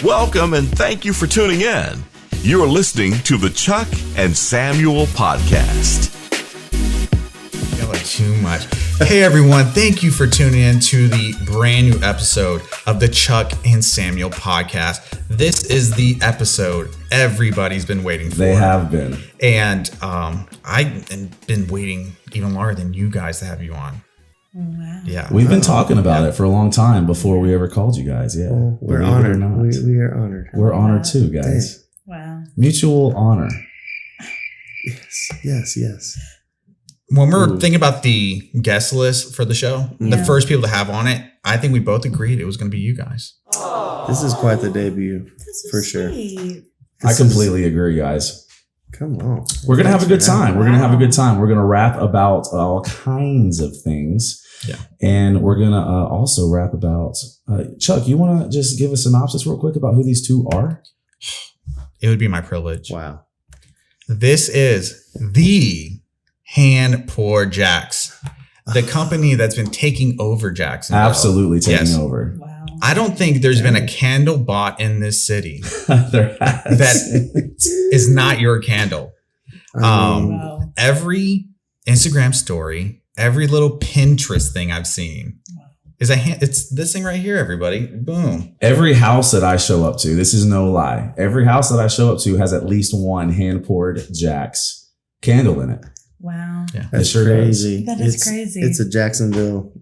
Welcome and thank you for tuning in. You are listening to the Chuck and Samuel podcast. Y'all are too much. Hey everyone, thank you for tuning in to the brand new episode of the Chuck and Samuel podcast. This is the episode everybody's been waiting for. They have been. And I've been waiting even longer than you guys to have you on. Wow. Yeah. We've been talking about it for a long time before we ever called you guys. Yeah. Well, we're Believe it or honored. not. We are honored. We're honored too, guys. Wow. Mutual honor. Yes. When we're thinking about the guest list for the show, the first people to have on it, I think we both agreed it was going to be you guys. This is quite the debut, So for sure. sweet. I completely agree, guys. Come on. We're going to have a good time. We're going to have a Wow. good time. We're going to rap about all kinds of things. Yeah. And we're going to also rap about, Chuck, you want to just give a synopsis real quick about who these two are? It would be my privilege. Wow. This is the Hand Poured Jax, the company that's been taking over Jacksonville. Absolutely taking Yes. over. Wow. I don't think there's been a candle bought in this city There has. that is not your candle. Wow. Every Instagram story, every little Pinterest thing I've seen is it's this thing right here, everybody. Boom. Every house that I show up to, this is no lie. Every house that I show up to has at least one Hand Poured Jax candle in it. Wow. Yeah. That's It sure crazy. That is It's- crazy. It's a Jacksonville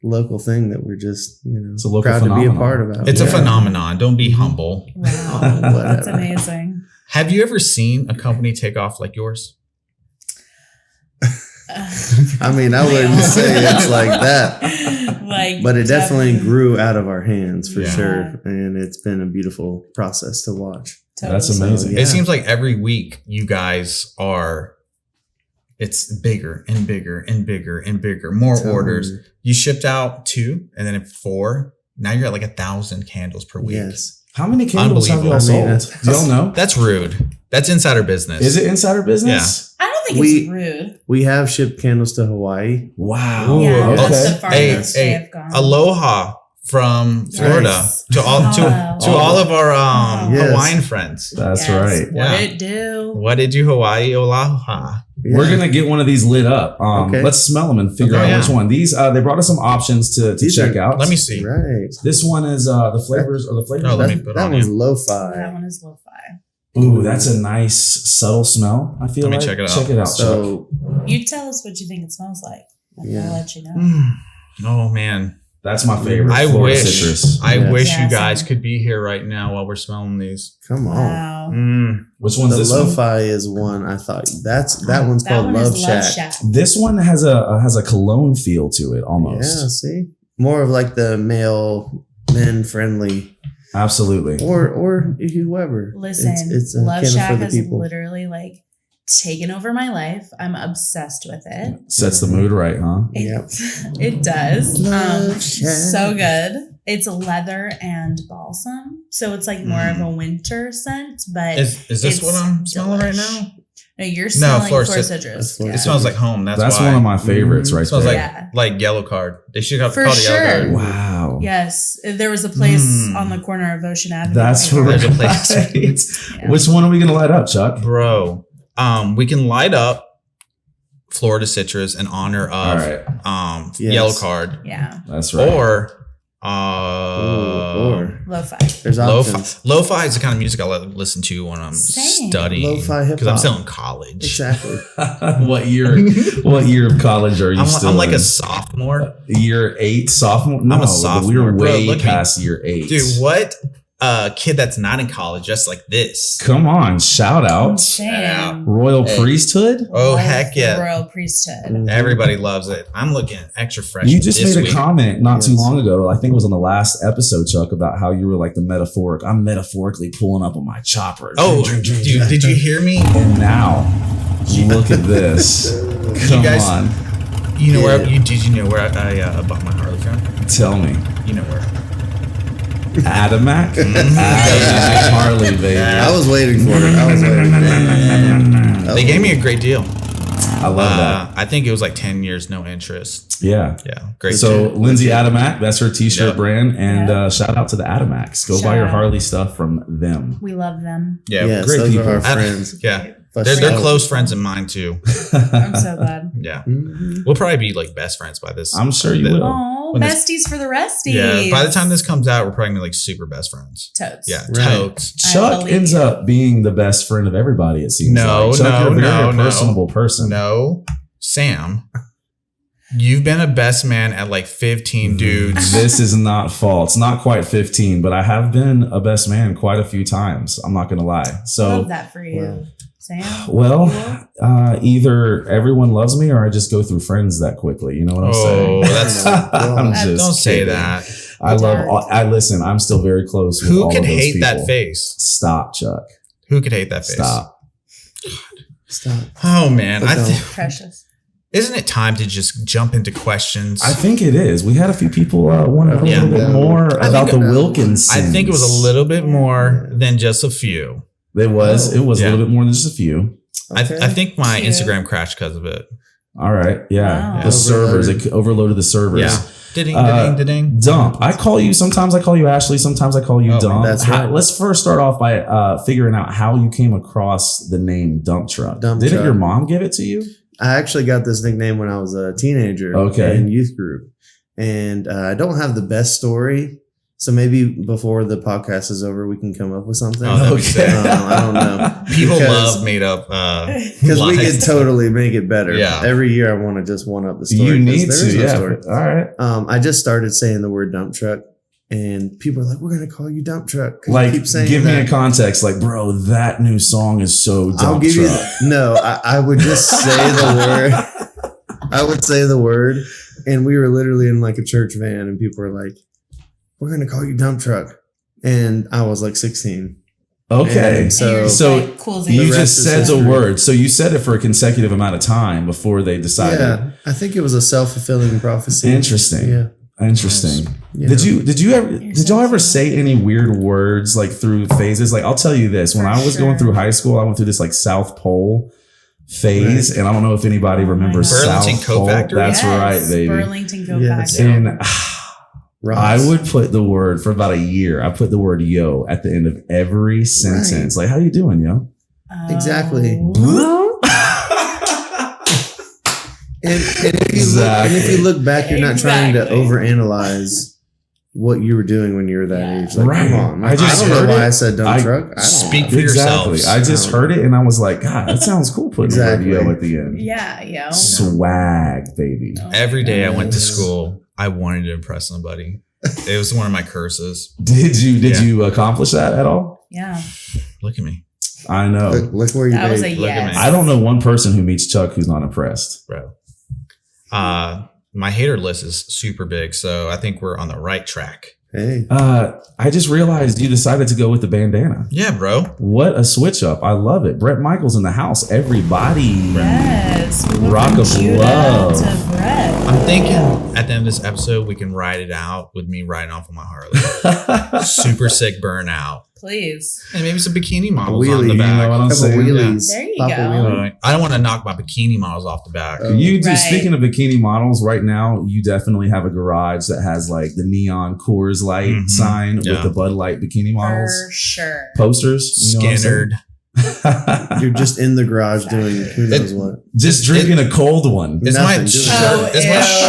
local thing that we're just, It's a local proud to be a phenomenon. part about. It's a Yeah. phenomenon. Don't be humble. Wow. Whatever. That's amazing. Have you ever seen a company take off like yours? I mean, I wouldn't say it's like that, but it definitely grew out of our hands for Yeah. sure. And it's been a beautiful process to watch. That's Totally. amazing. Yeah. It seems like every week you guys it's bigger and bigger and bigger and bigger. More Totally. orders. You shipped out 2 and then 4. Now you're at like 1,000 candles per week. Yes. How many candles have y'all Unbelievable. I mean, sold? Do y'all know? That's rude. That's insider business. Is it insider business? I don't think We- it's rude. We have shipped candles to Hawaii. Wow. Yeah, okay. that's the farthest Hey, they have gone. Aloha from Florida Yes. to all of our Yes. Hawaiian friends. That's Yes. right. What Yeah. it do? What did you Hawaii Aloha? We're gonna get one of these lit up. Okay. Let's smell them and figure Okay, out yeah. which one. These they brought us some options to These check are- out. Let me see. Right. This one is the flavors or the flavors. Oh, let me That, put that on one's you. lo-fi. That one is lo-fi. Ooh, that's a nice subtle smell. I feel Let me like. check it out. Check it out. Chuck. So You tell us what you think it smells like. And Yeah. I'll let you know. Oh man. That's my favorite. I Florida wish citrus. I Yeah. wish Yeah, you guys same. could be here right now while we're smelling these. come on. Wow. Which one's The this one? lo-fi is one I thought that one's That called one Love is Shack. This one has a cologne feel to it almost. Yeah, see, more of like the men friendly, Absolutely. or whoever. Listen, it's a Love candle Shack for the has people. literally like taken over my life. I'm obsessed with it. Sets the mood right, huh? Yep. It does. Love Shack. So good. It's leather and balsam. So it's like more of a winter scent, but Is this it's what I'm smelling right delish. now? No, you're smelling Flora Flora Citrus. Citrus. Flora It smells like home. That's why. one of my favorites Mhm. right It smells there. like Yeah. like Yellow Card. They should have For called it Yellow sure. Card. Wow. Yes. There was a place Mm. on the corner of Ocean Avenue. That's right right. There's a place. Yeah. Which one are we gonna light up, Chuck? Bro, we can light up Florida Citrus in honor All of right. Yes. Yellow Card, Yeah. That's right. or Or Lo-fi. there's lo-fi. options. Lo-fi is the kind of music I listen to when I'm Same. studying. Lo-fi hip-hop. because I'm still in college. Exactly. what year? What year of college are you still? I'm like in? a sophomore. Year 8 sophomore. No, I'm a sophomore, we were bro. way Look at me. past year 8. Dude, what kid that's not in college just like this? Come on, shout out, Insane. Royal Hey. Priesthood. Oh Love heck the yeah! Royal Priesthood. Everybody loves it. I'm looking extra fresh. You just this made a week. comment not too Yes. long ago. I think it was on the last episode, Chuck, about how you were like the metaphoric. I'm metaphorically pulling up on my chopper. Oh, dude, did you hear me? And now, look at this. Come guys- on, You know Yeah. where? Did you know where I bought my Harley from? tell me. You know where? Adamac? Adamac Harley, baby. I was waiting for it. They gave me a great deal. I love that. I think it was like 10 years, no interest. Yeah. Great. So Lindsay Atomac, that's her t-shirt brand. And shout out to the Atomacs. Go buy your out. Harley stuff from them. We love them. Yeah, great those people. are our friends. Yeah. They're close friends of mine too. I'm so glad. Yeah. Mm-hmm. We'll probably be like best friends by this. I'm sure you will. Oh, besties for the resties. Yeah. By the time this comes out, we're probably gonna be like super best friends. Totes. Yeah. Right. Totes. Chuck ends up being the best friend of everybody, it seems like. Chuck, you're a very personable person. No. Sam, you've been a best man at like 15 dudes. This is not false. It's not quite 15, but I have been a best man quite a few times. I'm not going to lie. So, love that for you, Sam. Well, either everyone loves me or I just go through friends that quickly. You know what I'm saying? That's don't say kidding. that. I listen. I'm still very close with Who all could of those hate people. that face? Stop, Chuck. Who could hate that face? Stop. Oh man, Precious. Isn't it time to just jump into questions? I think it is. We had a few people want to know a little bit more about the Wilkinsons. I think it was a little bit more than just a few. It was. It was a little bit more than just a few. Okay. I think my Instagram crashed because of it. All right. Yeah. Wow. The servers. It overloaded the servers. Yeah. Ding. Dump. I call you. Sometimes I call you Ashley. Sometimes I call you Dump. That's right. Let's first start off by figuring out how you came across the name Dump Truck. Didn't your mom give it to you? I actually got this nickname when I was a teenager in youth group. And I don't have the best story. So maybe before the podcast is over, we can come up with something. Okay. I don't know. People love made up because we can totally make it better. Yeah. Every year I want to just one up the story. You need there to. is no Yeah. story. All right. I just started saying the word dump truck. And people are like, we're going to call you Dump Truck. Like, keep saying give that. me a context. Like, bro, that new song is so Dump I'll give Truck. you. No, I would just say the word. I would say the word. And we were literally in like a church van and people were like, we're going to call you Dump Truck. And I was like 16. Okay. And so like, cool you rest just is said the history. word. So you said it for a consecutive amount of time before they decided. yeah, I think it was a self-fulfilling prophecy. Interesting. Yeah. Interesting. Yeah. Did y'all ever say any weird words like through phases? Like, I'll tell you this, when I was going through high school, I went through this like South Pole phase, and I don't know if anybody remembers Burlington South Coat Pole. Factory? That's right, baby. Burlington Coat Yes. Factory. And I would put the word for about a year. I put the word yo at the end of every sentence. Like, how you doing, yo? Exactly. Oh. And if you look back, you're not trying to overanalyze what you were doing when you were that age. Like, Right. come on. I just don't know heard why it. I said dump truck. I don't Speak know. for Exactly. yourselves. I just heard it and I was like, God, that sounds cool putting Exactly. the word yo at the end. Yeah, yo. Swag, baby. Oh, Every day I went to Yes. school, I wanted to impress somebody. It was one of my curses. Did you accomplish that at all? Yeah. Look at me, I know. Look where you That was a made. Look at yes. me. I don't know one person who meets Chuck who's not impressed. bro. My hater list is super big, so I think we're on the right track. Hey. I just realized you decided to go with the bandana. Yeah, bro. What a switch up. I love it. Brett Michaels in the house. Everybody. Yes. We went Rock from of Judah love. to Brett. I'm thinking at the end of this episode, we can ride it out with me riding off on my Harley. Super sick burnout. Please. And maybe some bikini models Wheelie, on the you know back. what I'm Couple saying? wheelies. There you Pop a go. wheelie. I don't want to knock my bikini models off the back. You do. Right. Speaking of bikini models, right now you definitely have a garage that has like the neon Coors Light Mhm. sign with Yeah. the Bud Light bikini models For sure. posters. You know what I'm saying? Skinnered. You're just in the garage doing who knows what. Just drinking a cold one. Is my Nothing, just- shirt? Is my Oh,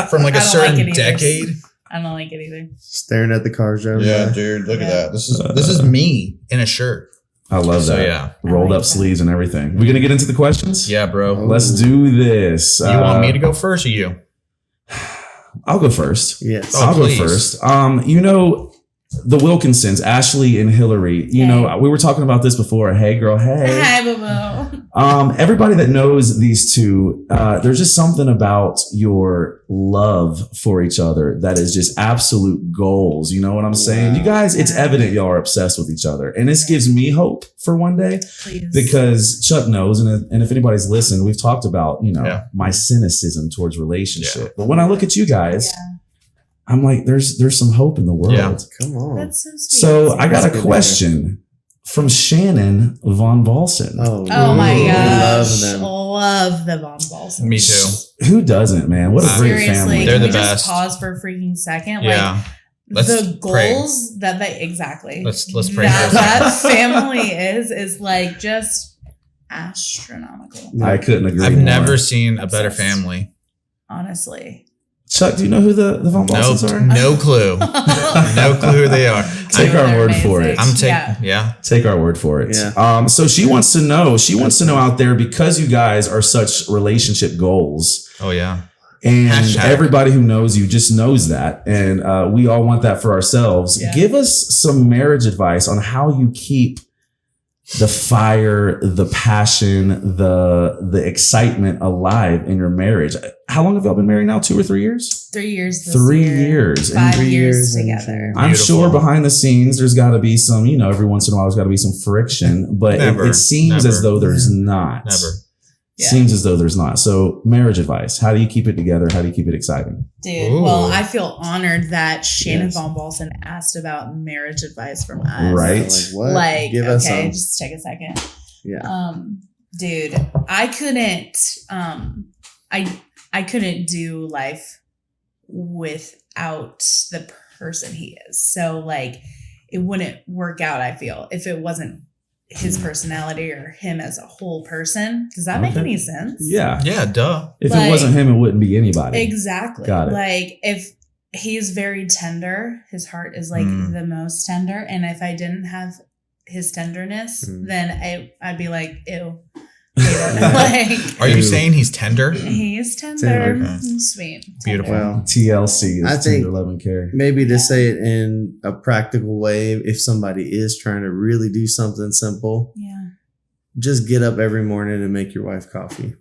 shirt from like I a don't certain like it either. decade? I don't like it either. Staring at the cars driving Yeah, by. dude, look Yeah. at that. This is me in a shirt. I love So that. yeah, Rolled I up like that. sleeves and everything. We're gonna get into the questions. yeah, bro. Let's do this. You want me to go first or you? I'll go first. Yes. Oh, I'll please. go first. The Wilkinsons, Ashley and Hilary. You know, we were talking about this before. Hey, girl. Hey. Hi, Bobo. Everybody that knows these two, there's just something about your love for each other that is just absolute goals. You know what I'm saying? You guys, it's evident y'all are obsessed with each other. And this gives me hope for one day Please. because Chuck knows. And if anybody's listened, we've talked about, my cynicism towards relationship. Yeah. But when I look at you guys, Yeah. I'm like, there's some hope in the world. Yeah. Come on. That's so sweet. So I got That's a good to question from Shannon Von Balson. Oh Oh my we gosh. love them. Oh love the Von Balsams. Me too. Who doesn't, man? What a great Seriously, family. They're can the we best. Just pause for a freaking second. Yeah. Like Let's the pray. goals that they exactly. Let's pray that, for a second. that family is like just astronomical. I couldn't agree I've more. never seen a better Obsessed. family. Honestly. Chuck, do you know who the Von Balsams are? No clue. No clue who they are. Take our They're word for it. amazing. I'm taking, yeah. Take our word for it. Yeah. So she wants to know. She wants to know out there, because you guys are such relationship goals, Oh, yeah. and Hashtag. everybody who knows you just knows that, and we all want that for ourselves. Yeah. Give us some marriage advice on how you keep the fire, the passion, the excitement alive in your marriage. How long have y'all been married now? 2 or 3 years? 3 years. This 3 year. years. 5 3 years years together. I'm Beautiful. sure behind the scenes, there's got to be some, every once in a while, there's got to be some friction, but Never. it seems Never. as though there's not. Never. Yeah. Seems as though there's not. So marriage advice. How do you keep it together? How do you keep it exciting? Dude, Ooh. well, I feel honored that Shannon Yes. Von Balsen asked about marriage advice from us. Right. Like what? Like, Give us okay, some. just take a second. Yeah. Dude, I couldn't I couldn't do life without the person he is. So like it wouldn't work out, I feel, if it wasn't his personality or him as a whole person. Does that make Okay. any sense? Yeah. Yeah, duh. If Like- it wasn't him, it wouldn't be anybody. Exactly. Got it. Like if he's very tender, his heart is like Mm. the most tender. And if I didn't have his tenderness, Mm. then I'd be like, ew. Like Are you Ew. saying he's tender? he's tender, Tender. Okay. sweet, Beautiful. Well, TLC is I think- tender love and care. maybe to say it in a practical way, if somebody is trying to really do something simple, Yeah. just get up every morning and make your wife coffee.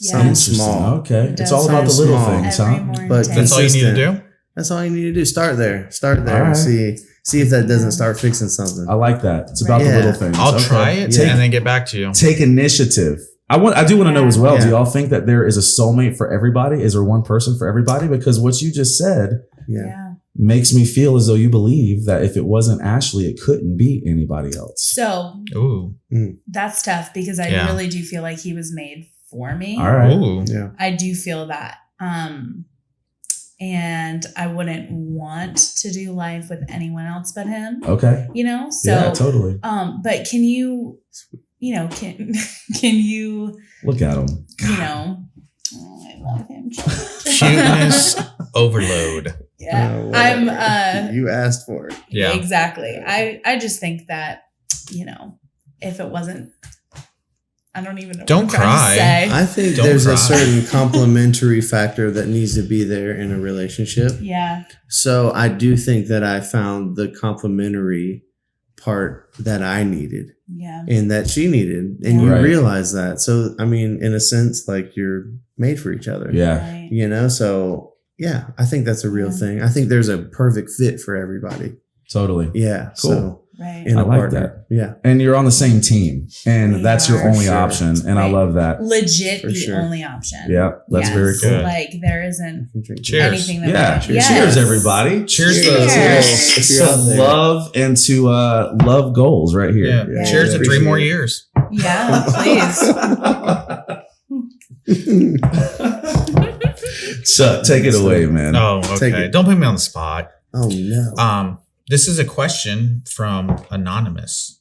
Yeah. Something Interesting. small. Okay. It It's does all about the sound little small. things, Every huh? morning But take- That's all you need to Consistent. do? That's all you need to do. Start there. Start there. All right. See if that doesn't start fixing something. I like that. It's about the Yeah. little things. I'll Okay. try it Take, and then get back to you. take initiative. I do want to know as well. Yeah. Do y'all think that there is a soulmate for everybody? Is there one person for everybody? Because what you just said Yeah. Yeah. makes me feel as though you believe that if it wasn't Ashley, it couldn't be anybody else. So Ooh. that's tough because I Yeah. really do feel like he was made for me. All right. Ooh. Yeah. I do feel that. And I wouldn't want to do life with anyone else but him. Okay. So Yeah, totally. but can you can you Look at him. oh, I love him. Cuteness overload. Yeah. Oh, I'm whatever. You asked for it. Yeah. Exactly. I just think that, if it wasn't, I don't even know what Don't I'm trying to cry. say. I think Don't there's cry. a certain complementary factor that needs to be there in a relationship. Yeah. So I do think that I found the complementary part that I needed Yeah. and that she needed. And you Right. realize that. So, I mean, in a sense, like you're made for each other. Yeah. Right. So yeah, I think that's a real Yeah. thing. I think there's a perfect fit for everybody. Totally. Yeah. Cool. So Right. in I a like partner. Yeah. And you're on the same team, and We that's your are. only For sure. option. And I Right. love that. Legit For the sure. only option. Yeah, that's very Yes. cool. Like there isn't Cheers. anything that Yeah. we don't. Cheers, everybody. Cheers Cheers. to Cheers. If you're out To there. love and to love goals right here. Yeah. Yeah. Cheers to 3 more Appreciate it. years. Yeah, please. Chuck, take it away, man. Oh, Take okay. it. Don't put me on the spot. Oh no. This is a question from Anonymous.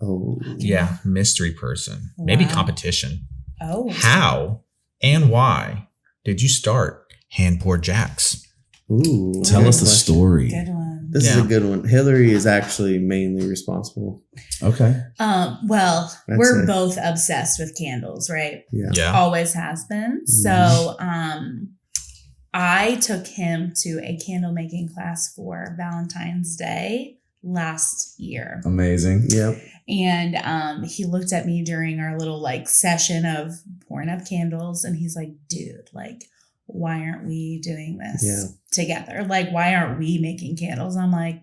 Oh. Yeah. Mystery person. Maybe Wow. competition. Oh. How and why did you start Hand Poured Jax? Ooh. Tell good us the question. story. Good one. This is Yeah. a good one. Hilary is actually mainly responsible. Okay. Well, That's we're it. both obsessed with candles, right? Yeah. Yeah. Always has been. Mm-hmm. So, I took him to a candle making class for Valentine's Day last year. Amazing. Yep. And he looked at me during our little session of pouring up candles and he's like, dude, why aren't we doing this Yeah. together? Why aren't we making candles? I'm like,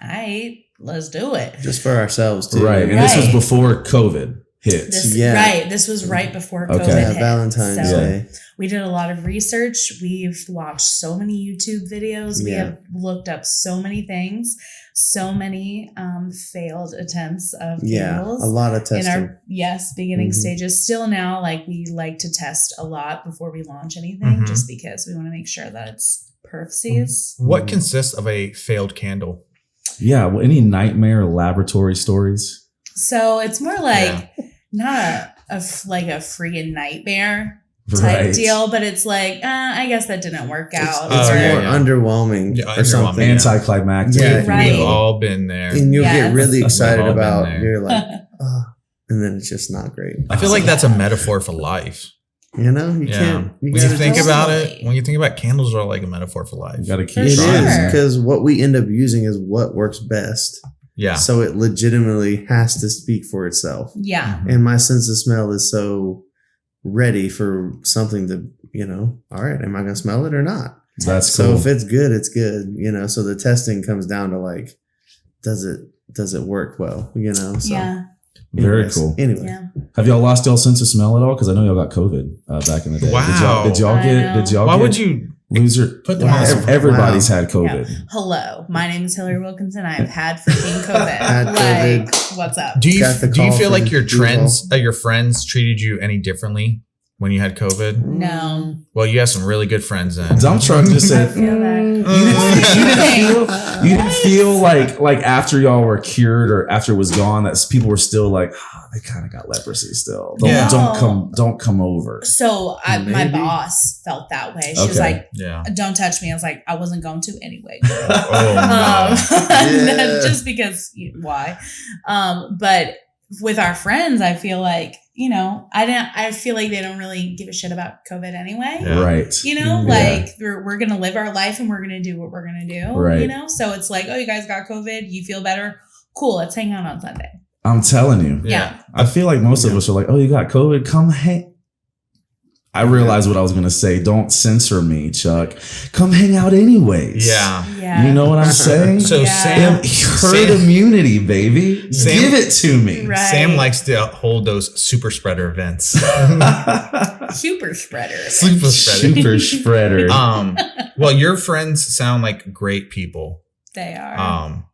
all right, let's do it. Just for ourselves too. Right. And this was Right. before COVID. hit. This was right before COVID hit. Valentine's Day. We did a lot of research. We've watched so many YouTube videos. We have looked up so many things, so many failed attempts of candles. A lot of testing. In our beginning stages. Still now, like we like to test a lot before we launch anything, just because we want to make sure that it's perfs. What consists of a failed candle? Yeah. Well, any nightmare laboratory stories? So it's more like not a freaking nightmare type deal, but it's like, I guess that didn't work out. It's more underwhelming or something. Anticlimactic. Yeah, we've all been there. And you'll get really excited about, you're like, and then it's just not great. I feel like that's a metaphor for life. You know, you can't. When you think about it, when you think about candles are like a metaphor for life. You got to keep it trying. is, because what we end up using is what works best. Yeah. So it legitimately has to speak for itself. Yeah. And my sense of smell is so ready for something to, all right, am I going to smell it or not? That's so cool. if it's good, it's good, so the testing comes down to like, does it work well, So. Very cool. Anyway, have y'all lost y'all sense of smell at all? Because I know y'all got COVID back in the day. Wow. Did y'all Why would you lose your? Put them on? Everybody's had COVID. Yeah. Hello, my name is Hilary Wilkinson. I have had freaking COVID. COVID. What's up? Do you feel like your friends treated you any differently when you had COVID? No. Well, you have some really good friends then. Dump truck just said. You didn't feel like after y'all were cured or after it was gone that people were still like, they kind of got leprosy still. Don't come over. So my boss felt that way. She was like, don't touch me. I was like, I wasn't going to anyway. Just because why? But with our friends, I feel like, I feel like they don't really give a shit about COVID anyway. Yeah. Right. Like we're going to live our life and we're going to do what we're going to do. Right. So it's like, oh, you guys got COVID. You feel better. Cool. Let's hang out on Sunday. I'm telling you. Yeah. I feel like most of us are like, oh, you got COVID? Come hang. I realized what I was going to say. Don't censor me, Chuck. Come hang out anyways. Yeah. You know what I'm saying? So Sam, herd immunity, baby. Give it to me. Right. Sam likes to hold those super spreader events. Super spreader. Super spreader. Well, your friends sound like great people. They are.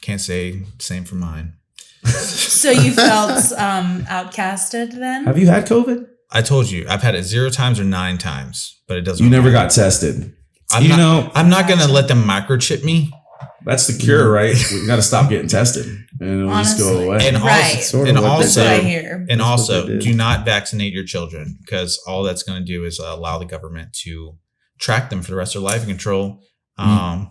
Can't say same for mine. So you felt outcasted then? Have you had COVID? I told you, I've had it 0 times or 9 times, but it doesn't. You never got tested. I'm not going to let them microchip me. That's the cure, right? We got to stop getting tested, and it'll just go away. And also, do not vaccinate your children, because all that's going to do is allow the government to track them for the rest of their life and control. Are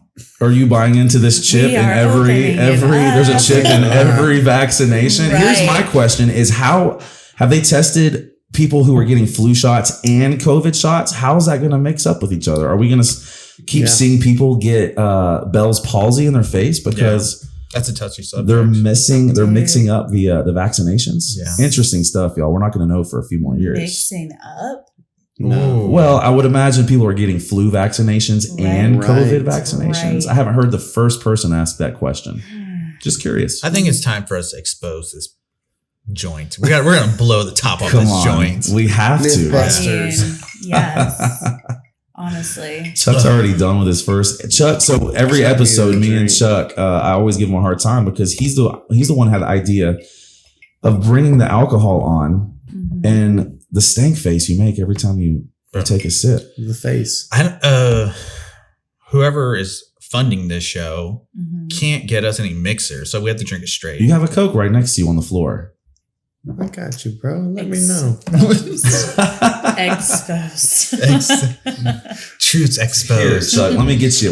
you buying into this chip in every? There's a chip in every vaccination. Right. Here's my question: is how have they tested people who are getting flu shots and COVID shots? How is that going to mix up with each other? Are we going to keep seeing people get Bell's palsy in their face because that's a touchy subject? They're mixing up the vaccinations. Yeah. Interesting stuff, y'all. We're not going to know for a few more years. Mixing up? No. Well, I would imagine people are getting flu vaccinations and COVID vaccinations. Right. I haven't heard the first person ask that question. Just curious. I think it's time for us to expose this joint. We're gonna blow the top off this joint. We have to. Mythbusters. Yes. Honestly. Chuck's already done with his first. Chuck. So every episode, me and Chuck, I always give him a hard time because he's the one who had the idea of bringing the alcohol on, and the stank face you make every time you take a sip. The face. Whoever is funding this show can't get us any mixer, so we have to drink it straight. You have a Coke right next to you on the floor. I got you, bro. Let me know. Exposed. Truth's exposed. Chuck, let me get you.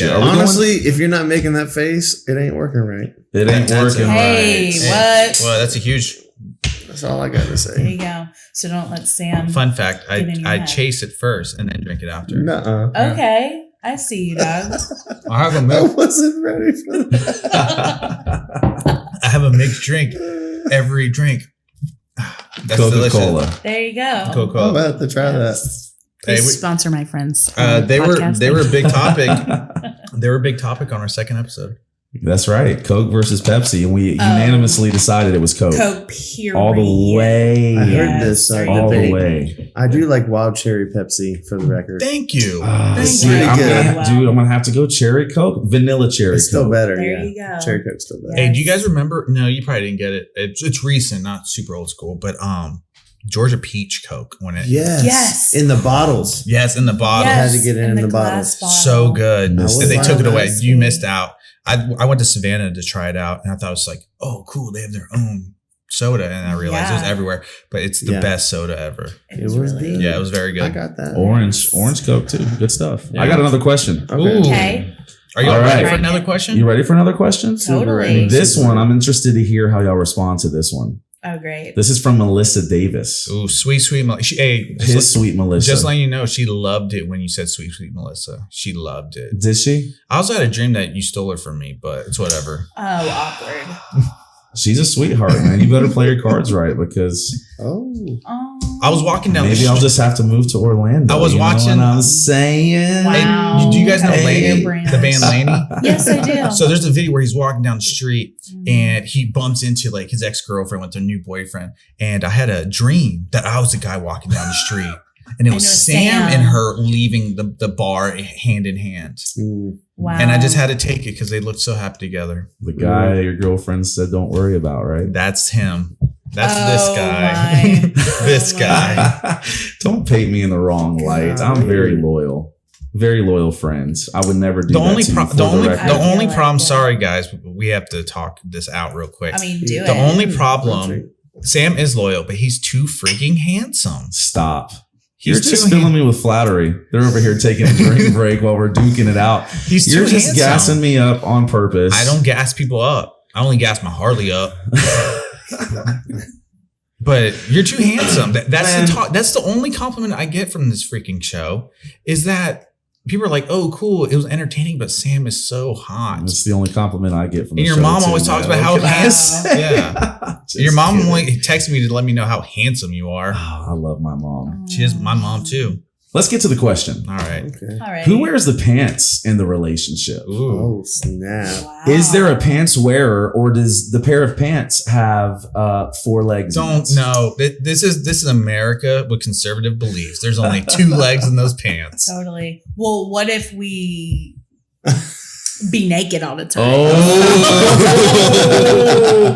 Honestly, if you're not making that face, it ain't working right. It ain't working right. Hey, what? Well, that's a huge. That's all I got to say. There you go. So don't let Sam. Fun fact: I chase it first and then drink it after. Nuh-uh. Okay, I see you, dog. I have a I wasn't ready for that. I have a mixed drink every drink. That's Coca-Cola. delicious. There you go. Coca-Cola. I'm about to try that. Please sponsor my friends. They were a big topic. They were a big topic on our second episode. That's right. Coke versus Pepsi. And we unanimously decided it was Coke. Coke, period. All the way. I heard this all debate. the way. I do like wild cherry Pepsi for the record. Thank you. See, you. I'm gonna have to go cherry Coke, vanilla cherry It's still Coke. better. There you go. Cherry Coke's still better. Hey, do you guys remember? No, you probably didn't get it. It's recent, not super old school, but Georgia Peach Coke when it Yes. In the bottles. yes in the bottle. Had to get it in the glass bottle. So good. Missed And they it. took it away. Wow. You missed out. I went to Savannah to try it out, and I thought it was like, oh, cool. They have their own soda, and I realized it was Yeah. everywhere. But it's the best soda ever. It It was was really good. Yeah, it was very good. I got that. Orange Coke too. Good stuff. Yeah. I got another question. Okay. Ooh. Okay. Are you All ready right. for another question? You ready for another question? Totally. This one, I'm interested to hear how y'all respond to this one. Oh, great. This is from Melissa Davis. Ooh, sweet Melissa. Hey, Sweet Melissa. just letting you know, she loved it when you said sweet Melissa. She loved it. Did she? I also had a dream that you stole her from me, but it's whatever. Oh, awkward. She's a sweetheart, man. You better play your cards right because Oh. Oh. I was walking down maybe the I'll street. just have to move to Orlando. I was you know watching- what I'm saying. Wow. Hey, do you guys know Hey. Laney, Brand. the band Laney? Yes, I do. So there's a video where he's walking down the street and he bumps into like his ex-girlfriend with her new boyfriend. And I had a dream that I was the guy walking down the street. And it was Sam and her leaving the bar hand in hand. Wow. And I just had to take it because they looked so happy together. The guy your girlfriend said don't worry about, right? That's him. That's Oh, this guy. my. This Oh, guy. Don't paint me in the wrong light. I'm very loyal. Very loyal friends. I would never do The that only to you for the only record. the I only feel problem. like, yeah. Sorry guys, we have to talk this out real quick. I mean, do the it. only problem. Sam is loyal, but he's too freaking handsome. Stop. He's You're just too filling me with flattery. They're over here taking a drink break while we're duking it out. He's You're too just handsome. gassing me up on purpose. I don't gas people up. I only gas my Harley up. But you're too handsome. That's the only compliment I get from this freaking show is that people are like, "Oh, cool, it was entertaining," but Sam is so hot. That's the only compliment I get from the And your show, mom too, always talks man. about how What can I handsome. say? Yeah. Just Your mom kidding. only texted me to let me know how handsome you are. Oh, I love my mom. She is my mom too. Let's get to the question. All right. Okay. All right. Who wears the pants in the relationship? Ooh. Oh, snap. Wow. Is there a pants wearer, or does the pair of pants have 4 legs? in Don't it? know. This is America with conservative beliefs. There's only 2 legs in those pants. Totally. Well, what if we be naked all the time? Oh,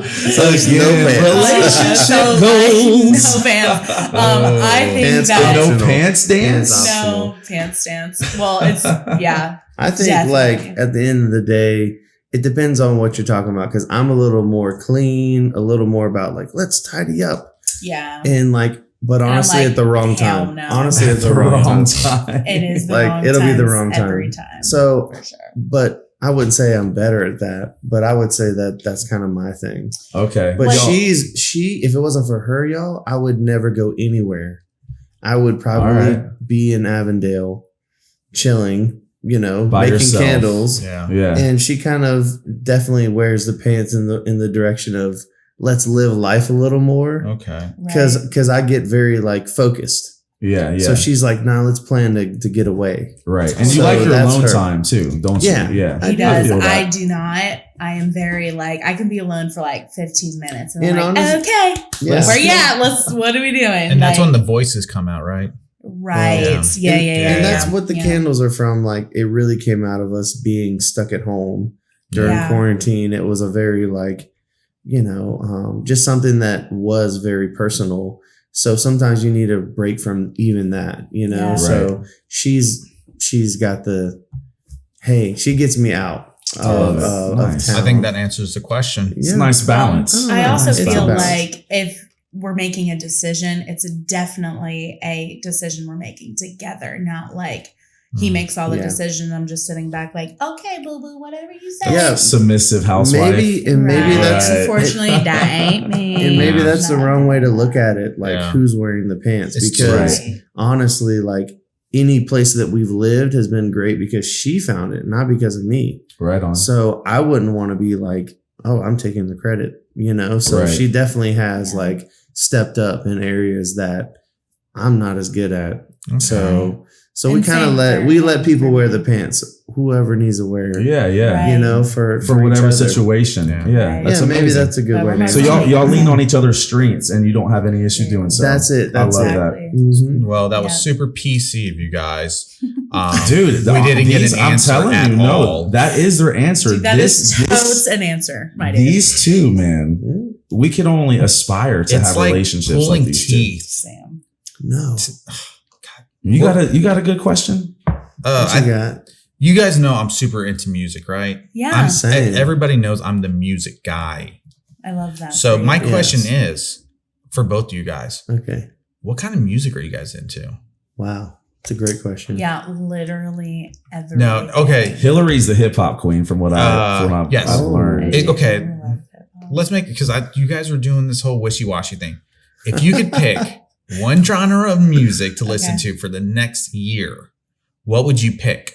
So it's no pants. relationship No goals. pants. I think Pants that No optional. pants dance. Pants no pants dance. Well, it's yeah. I think Definitely. like at the end of the day, it depends on what you're talking about. Cause I'm a little more clean, a little more about like, let's tidy up. Yeah. And like, but And I'm honestly like, at the wrong hell time. no. Honestly at the wrong time. It is the Like, wrong it'll be the times wrong time. every time. So, for sure. but I wouldn't say I'm better at that, but I would say that that's kind of my thing. Okay. But Like- if it wasn't for her, y'all, I would never go anywhere. I would probably be in Avondale chilling, By making yourself. candles. Yeah. Yeah. And she kind of definitely wears the pants in the direction of let's live life a little more. Okay. Right. Because I get very like focused. Yeah. So she's like, nah, let's plan to get away. Right. And you So like your that's alone her. time too, don't Yeah. you? Yeah. I He do does. feel that. I do not. I am very like I can be alone for like 15 minutes and And I'm like, honestly- okay, Yeah. where you at? What are we doing? And that's Like, when the voices come out, right? right. Yeah. Yeah. And that's what the Yeah. candles are from. Like it really came out of us being stuck at home during Yeah. quarantine. It was a very like, just something that was very personal. So sometimes you need a break from even that, Yeah. So she's got hey, she gets me out of Nice. town. I think that answers the question. It's a nice balance. I also It's a feel balance. like if we're making a decision, it's definitely a decision we're making together, not like he makes all the Yeah. decisions. I'm just sitting back like, okay, boo boo, whatever you say. Yeah. Submissive housewife. maybe Right. that's Unfortunately, that ain't me. and maybe Yeah. that's the wrong way to look at it. Like Yeah. who's wearing the pants? It's Because Right. honestly, like any place that we've lived has been great because she found it, not because of me. Right on. So I wouldn't want to be like, oh, I'm taking the credit, So Right. she definitely has Yeah. like stepped up in areas that I'm not as good at. Okay. So we And kind of same let for we me. let people wear the pants whoever needs to wear. Yeah, yeah. Right. You know, for whatever each other. situation. Yeah. Yeah, Right. that's Yeah, maybe amazing. that's a good Cover way. my to So do it. y'all lean on each other's strengths, and you don't have any issue doing so. That's it. That's I love it. that. Mhm. Well, that was Yeah. super PC of you guys. Dude, we didn't get an I'm answer telling at you, all. no, that is their answer. Dude, that is totes an answer, my dude. these two, man, we can only aspire to It's have like relationships pulling like these teeth. Sam. No. two. You got a good question? What you got? You guys know I'm super into music, right? Yeah. Same. Everybody knows I'm the music guy. I love that. So my Yes. question is, for both of you guys, Okay. what kind of music are you guys into? Wow. It's a great question. Yeah, literally everything. No, okay. Hillary's the hip hop queen, from what I've yes. learned. Okay. Let's make it, because you guys were doing this whole wishy-washy thing. If you could pick one genre of music to listen to for the next year, what would you pick?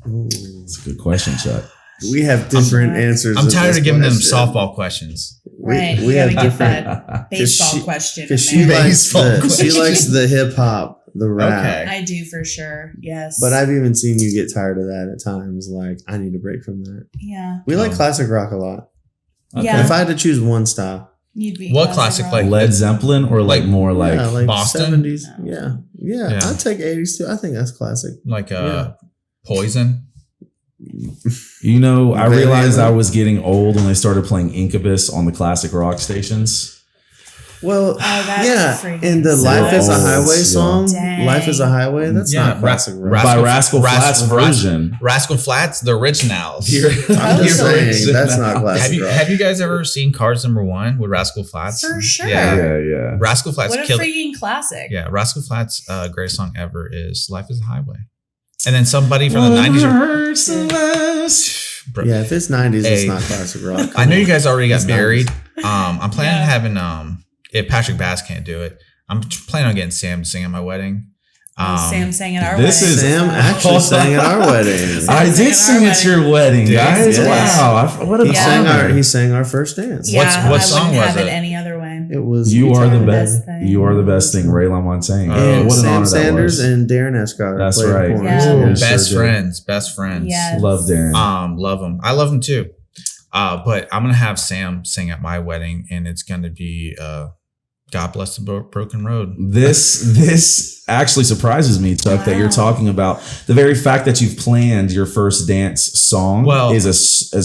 Ooh. That's a good question, Chuck. We have different answers. I'm of tired this of giving them question. softball questions. Right. We you have gotta get different. that baseball she- question. Because in she there. likes Baseball she question. likes the hip hop, the rap. Okay. I do for sure. Yes. But I've even seen you get tired of that at times. Like, I need a break from that. yeah. We like classic rock a lot. Okay. Yeah. If I had to choose one style, You'd be What classic, rock. like- Led Zeppelin or like more like yeah, like Boston? 70s. Yeah. Yeah. I'd take 80s too. I think that's classic. Like Yeah. Poison? You know, I Really? realized I was getting old when they started playing Incubus on the classic rock stations. Well, that's yeah, freaking and the so "Life Is a old, Highway" yeah. song, Dang. "Life Is a Highway." That's Yeah, not classic rock. By Rascal Flatts version. Rascal Flatts, the originals. I'm just Totally. saying that's not Have classic you rock. have you guys ever seen Cars #1 with Rascal Flatts? For sure. Yeah. Yeah. Rascal Flatts What a killed it. freaking classic. Yeah, Rascal Flatts' greatest song ever is "Life Is a Highway," and then somebody from the '90s. Bro, Yeah, if it's 90s, it's Hey. not classic rock. I know you guys already got It's married. I'm planning on Yeah. having if Patrick Bass can't do it, I'm planning on getting Sam to sing at my wedding. Sam sang at our this wedding. is- Sam actually sang at our wedding. I did sing at your wedding, Did you? guys. Yes. Wow. What a He honor. sang our first dance. Yeah, what I song wouldn't was have it? any other way. It was You are the Guitar best. thing. You are the best thing, Ray LaMontagne. And What an Sam honor Sanders that was. and Darren Escar. That's played right. horns. Yeah. Yeah, Best sure did. friends, best friends. Yes. Love Darren. Love them. I love them too. But I'm gonna have Sam sing at my wedding, and it's gonna be "God Bless the Broken Road." This actually surprises me, Chuck, that you're Wow. talking about. The very fact that you've planned your first dance song is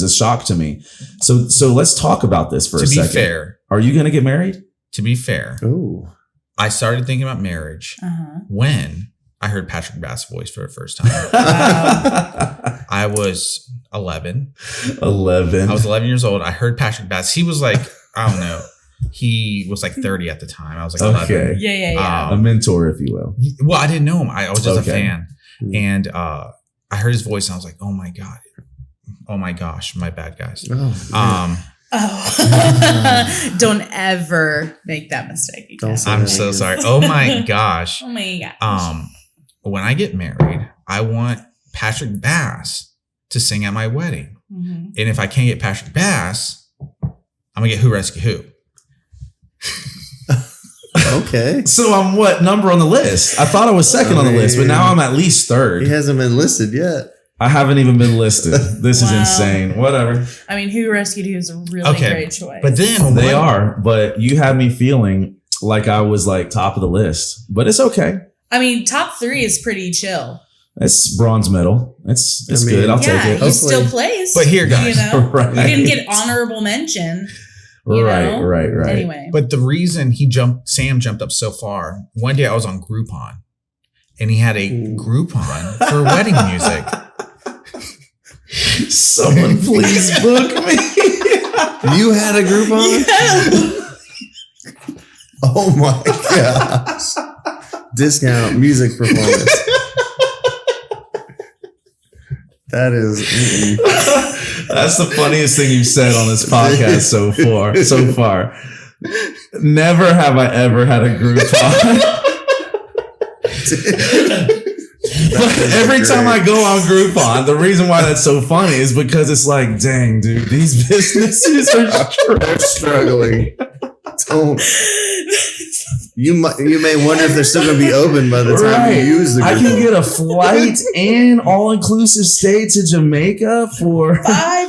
a shock to me. So let's talk about this for a second. To be fair, Are you going to get married? Ooh. I started thinking about marriage when I heard Patrick Bass' voice for the first time. I was 11. 11. I was 11 years old. I heard Patrick Bass. He was like, I don't know. He was like 30 at the time. I was like 11. Okay. Yeah. A mentor, if you will. Well, I didn't know him. I was just a Okay. fan. And I heard his voice and I was like, oh my God. Oh my gosh. My bad, guys. Oh, Don't ever make that mistake again. Don't say I'm that so again. sorry. Oh my gosh. Oh my gosh. When I get married, I want Patrick Bass to sing at my wedding. Mhm. And if I can't get Patrick Bass, I'm gonna get Who Rescue Who. Okay. So I'm what number on the list? I thought I was second on the list, but now I'm at least third. He hasn't been listed yet. I haven't even been listed. This is Wow. insane. Whatever. I mean, Who Rescued Who is a really great choice. But then They are, but you had me feeling like I was like top of the list. But it's okay. I mean, top 3 is pretty chill. It's bronze medal. It's I mean, good. I'll Yeah, take it. he still Hopefully. plays. But here, guys. You know? Right. You didn't get honorable mention. You know? Right. Anyway. But the reason Sam jumped up so far, one day I was on Groupon and he had a Groupon for wedding music. Someone please book me. You had a Groupon? Oh my gosh. Discount music performance. That is. That's the funniest thing you've said on this podcast so far. Never have I ever had a Groupon. But every time I go on Groupon, the reason why that's so funny is because it's like, dang, dude, these businesses are They're struggling. Don't. You may wonder if they're still going to be open by the time you use the I Groupon. can get a flight and all-inclusive stay to Jamaica for 5.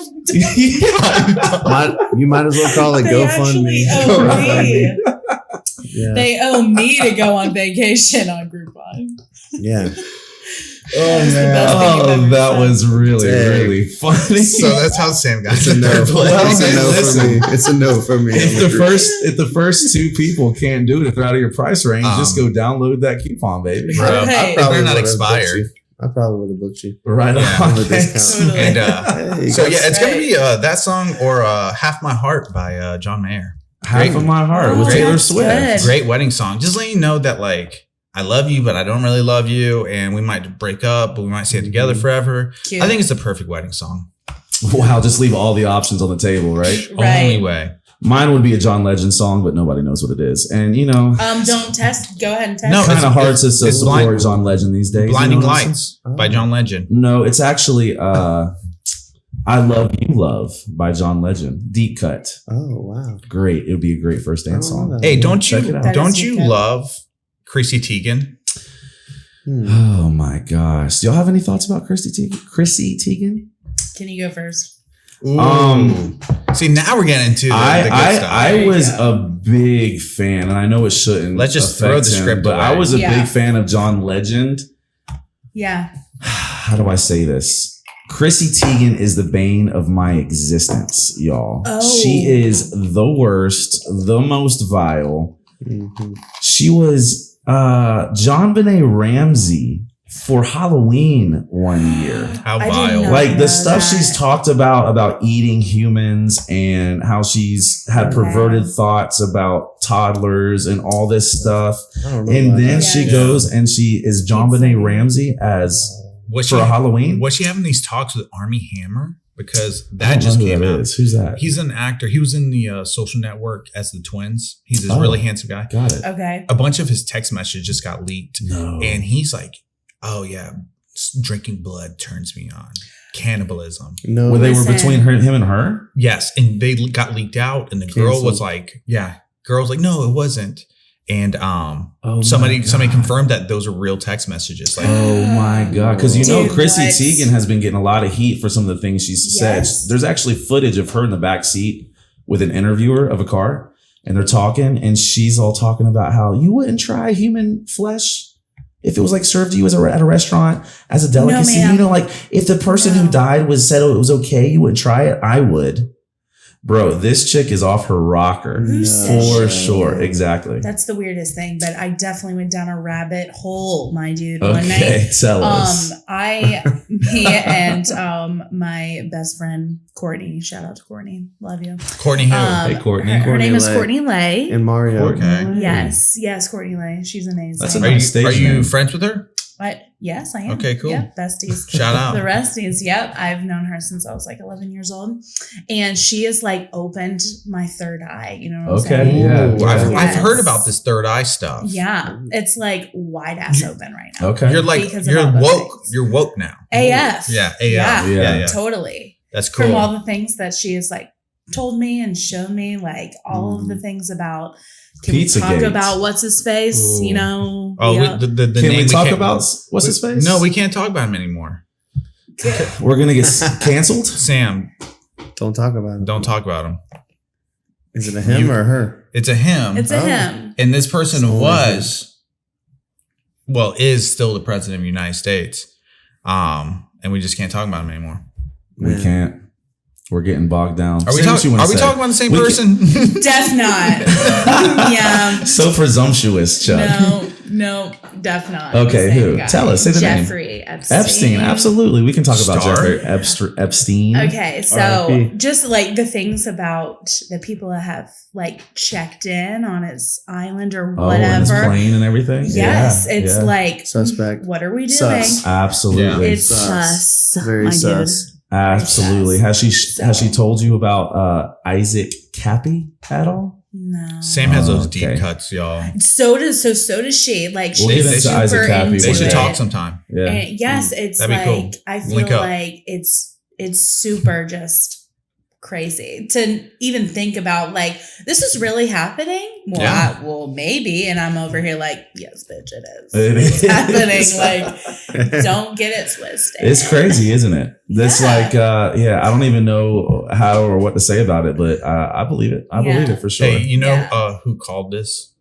You might as well call it They GoFundMe. actually owe me. Yeah. They owe me to go on vacation on Groupon. Yeah. That was the best thing you've ever that said. was really, Dang. really funny. So that's how Sam got It's a no. third place. It's a no listen. for me. It's a no for me. if the first two people can't do it, if they're out of your price range, just go download that coupon, baby. Bro, Hey. it better not would've expire. booked you. I probably would have booked you. Right Yeah, on. with a discount. Totally. And Hey, so yeah, it's gonna Right. be that song or "Half My Heart" by John Mayer. Half of my heart with Oh, Taylor that's Swift. good. Great wedding song. Just letting you know that like I love you, but I don't really love you, and we might break up, but we might stay together forever. Cute. I think it's the perfect wedding song. Wow, just leave all the options on the table, right? Only way. Mine would be a John Legend song, but nobody knows what it is. And you know, Don't test. Go ahead and test. No, it's kind of hard to it's support blind- John Legend these days. Blinding you know what I'm Lights by John Legend. saying? No, it's actually I Love You Love by John Legend. Deep cut. Oh, wow. Great. It would be a great first dance song. Hey, don't Check you it out. That don't is you good. love Chrissy Teigen? Oh my gosh. Do y'all have any thoughts about Chrissy Teigen? Can you go first? See, now we're getting into the good stuff. I was a big fan, and I know it shouldn't. Let's just throw affect the him, script but away. I was a Yeah. big fan of John Legend. Yeah. How do I say this? Chrissy Teigen is the bane of my existence, y'all. Oh. She is the worst, the most vile. Mm-hmm. She was John Benet Ramsey for Halloween one year. How I didn't vile. know. Like the know stuff that. she's talked about eating humans and how she's had Okay. perverted thoughts about toddlers and all this stuff. I don't know And about then that. she Yeah. goes and she is John Benet Ramsey as Was for Halloween. Was she having these talks with Armie Hammer? Because I that don't just know who came that out. is. Who's that? He's an actor. He was in the Social Network as the twins. He's this Oh. really handsome guy. Got it. Okay. A bunch of his text messages just got leaked. No. And he's like, oh, yeah, drinking blood turns me on. Cannibalism. No. Were they were Listen. between him and her? Yes. And they got leaked out. And the girl Canceled. was like, yeah. Girl's like, no, it wasn't. And Oh somebody my somebody God. confirmed that those are real text messages. Like, Oh my God. Because you know, Dude, Chrissy what? Teigen has been getting a lot of heat for some of the things she's Yes. said. There's actually footage of her in the back seat with an interviewer of a car, and they're talking, and she's all talking about how you wouldn't try human flesh if it was like served to you at a restaurant as a delicacy. ma'am. You know, like if the person who No. died said it was okay, you wouldn't try it. I would. Bro, this chick is off her rocker. Who No. said For shit? sure. Exactly. That's the weirdest thing, but I definitely went down a rabbit hole, my dude, one Okay, night. tell us. Me and my best friend Courtney. Shout out to Courtney. Love you. Courtney who? Hey, Courtney. Her name is Lay. Courtney Lay. And Mario. Okay. Yes, Courtney Lay. She's amazing. That's a Are nice stage you name. friends with her? Yes, I am. Okay, cool. Yep, besties. Shout out. The resties. Yep. I've known her since I was like 11 years old. And she has like opened my third eye. You know what I'm Okay, saying? yeah. Ooh, I've Yes. heard about this third eye stuff. Yeah. It's like wide ass open right now. Okay. You're like Because of you're all the woke. things. You're woke now. AF. Yeah, AF. Yeah. Yeah. Totally. That's cool. From all the things that she has like told me and shown me, like all of the things about. Can Pizzagate. we talk about what's his face? Ooh. You know. Oh, yeah. the Can name we talk can't- about what's his face? No, we can't talk about him anymore. We're gonna get canceled. Sam, Don't talk about it. don't talk about him. Is it a him You- or her? It's a him. It's a Oh. him. And this person It's only is still the president of the United States. And we just can't talk about him anymore. We Man. can't. We're getting bogged down. Are we, Say what you wanna say. talking about the same We can- person? Def not. Yeah. So presumptuous, Chuck. No, def not. Okay, The same who? guy. Tell us, say the name. Jeffrey Epstein. Epstein, absolutely. We can talk about Star? Jeffrey Epstein. Okay, so R.I.P. just like the things about the people that have like checked in on his island or Oh, and his whatever. plane and everything. Yes, Yeah, it's yeah. like, Suspect. what are we doing? Sus. Absolutely. It's Sus. sus. Very my sus. Absolutely. Sus. Has she told you about Isaac Cappy at all? No. Sam has those Okay. deep cuts, y'all. So does she. Like We'll get she's into super Isaac Cappy into They should Yeah. talk it. sometime. Yeah. And yes, it's That'd be like cool. I feel Link up. like it's super just crazy to even think about, like, this is really happening. Well, Yeah. well, maybe. And I'm over here like, yes, bitch, it is. It It's is. happening. Like, don't get it twisted. It's crazy, isn't it? That's like, I don't even know how or what to say about it, but I believe it. I believe it for sure. Hey, you know Yeah. who called this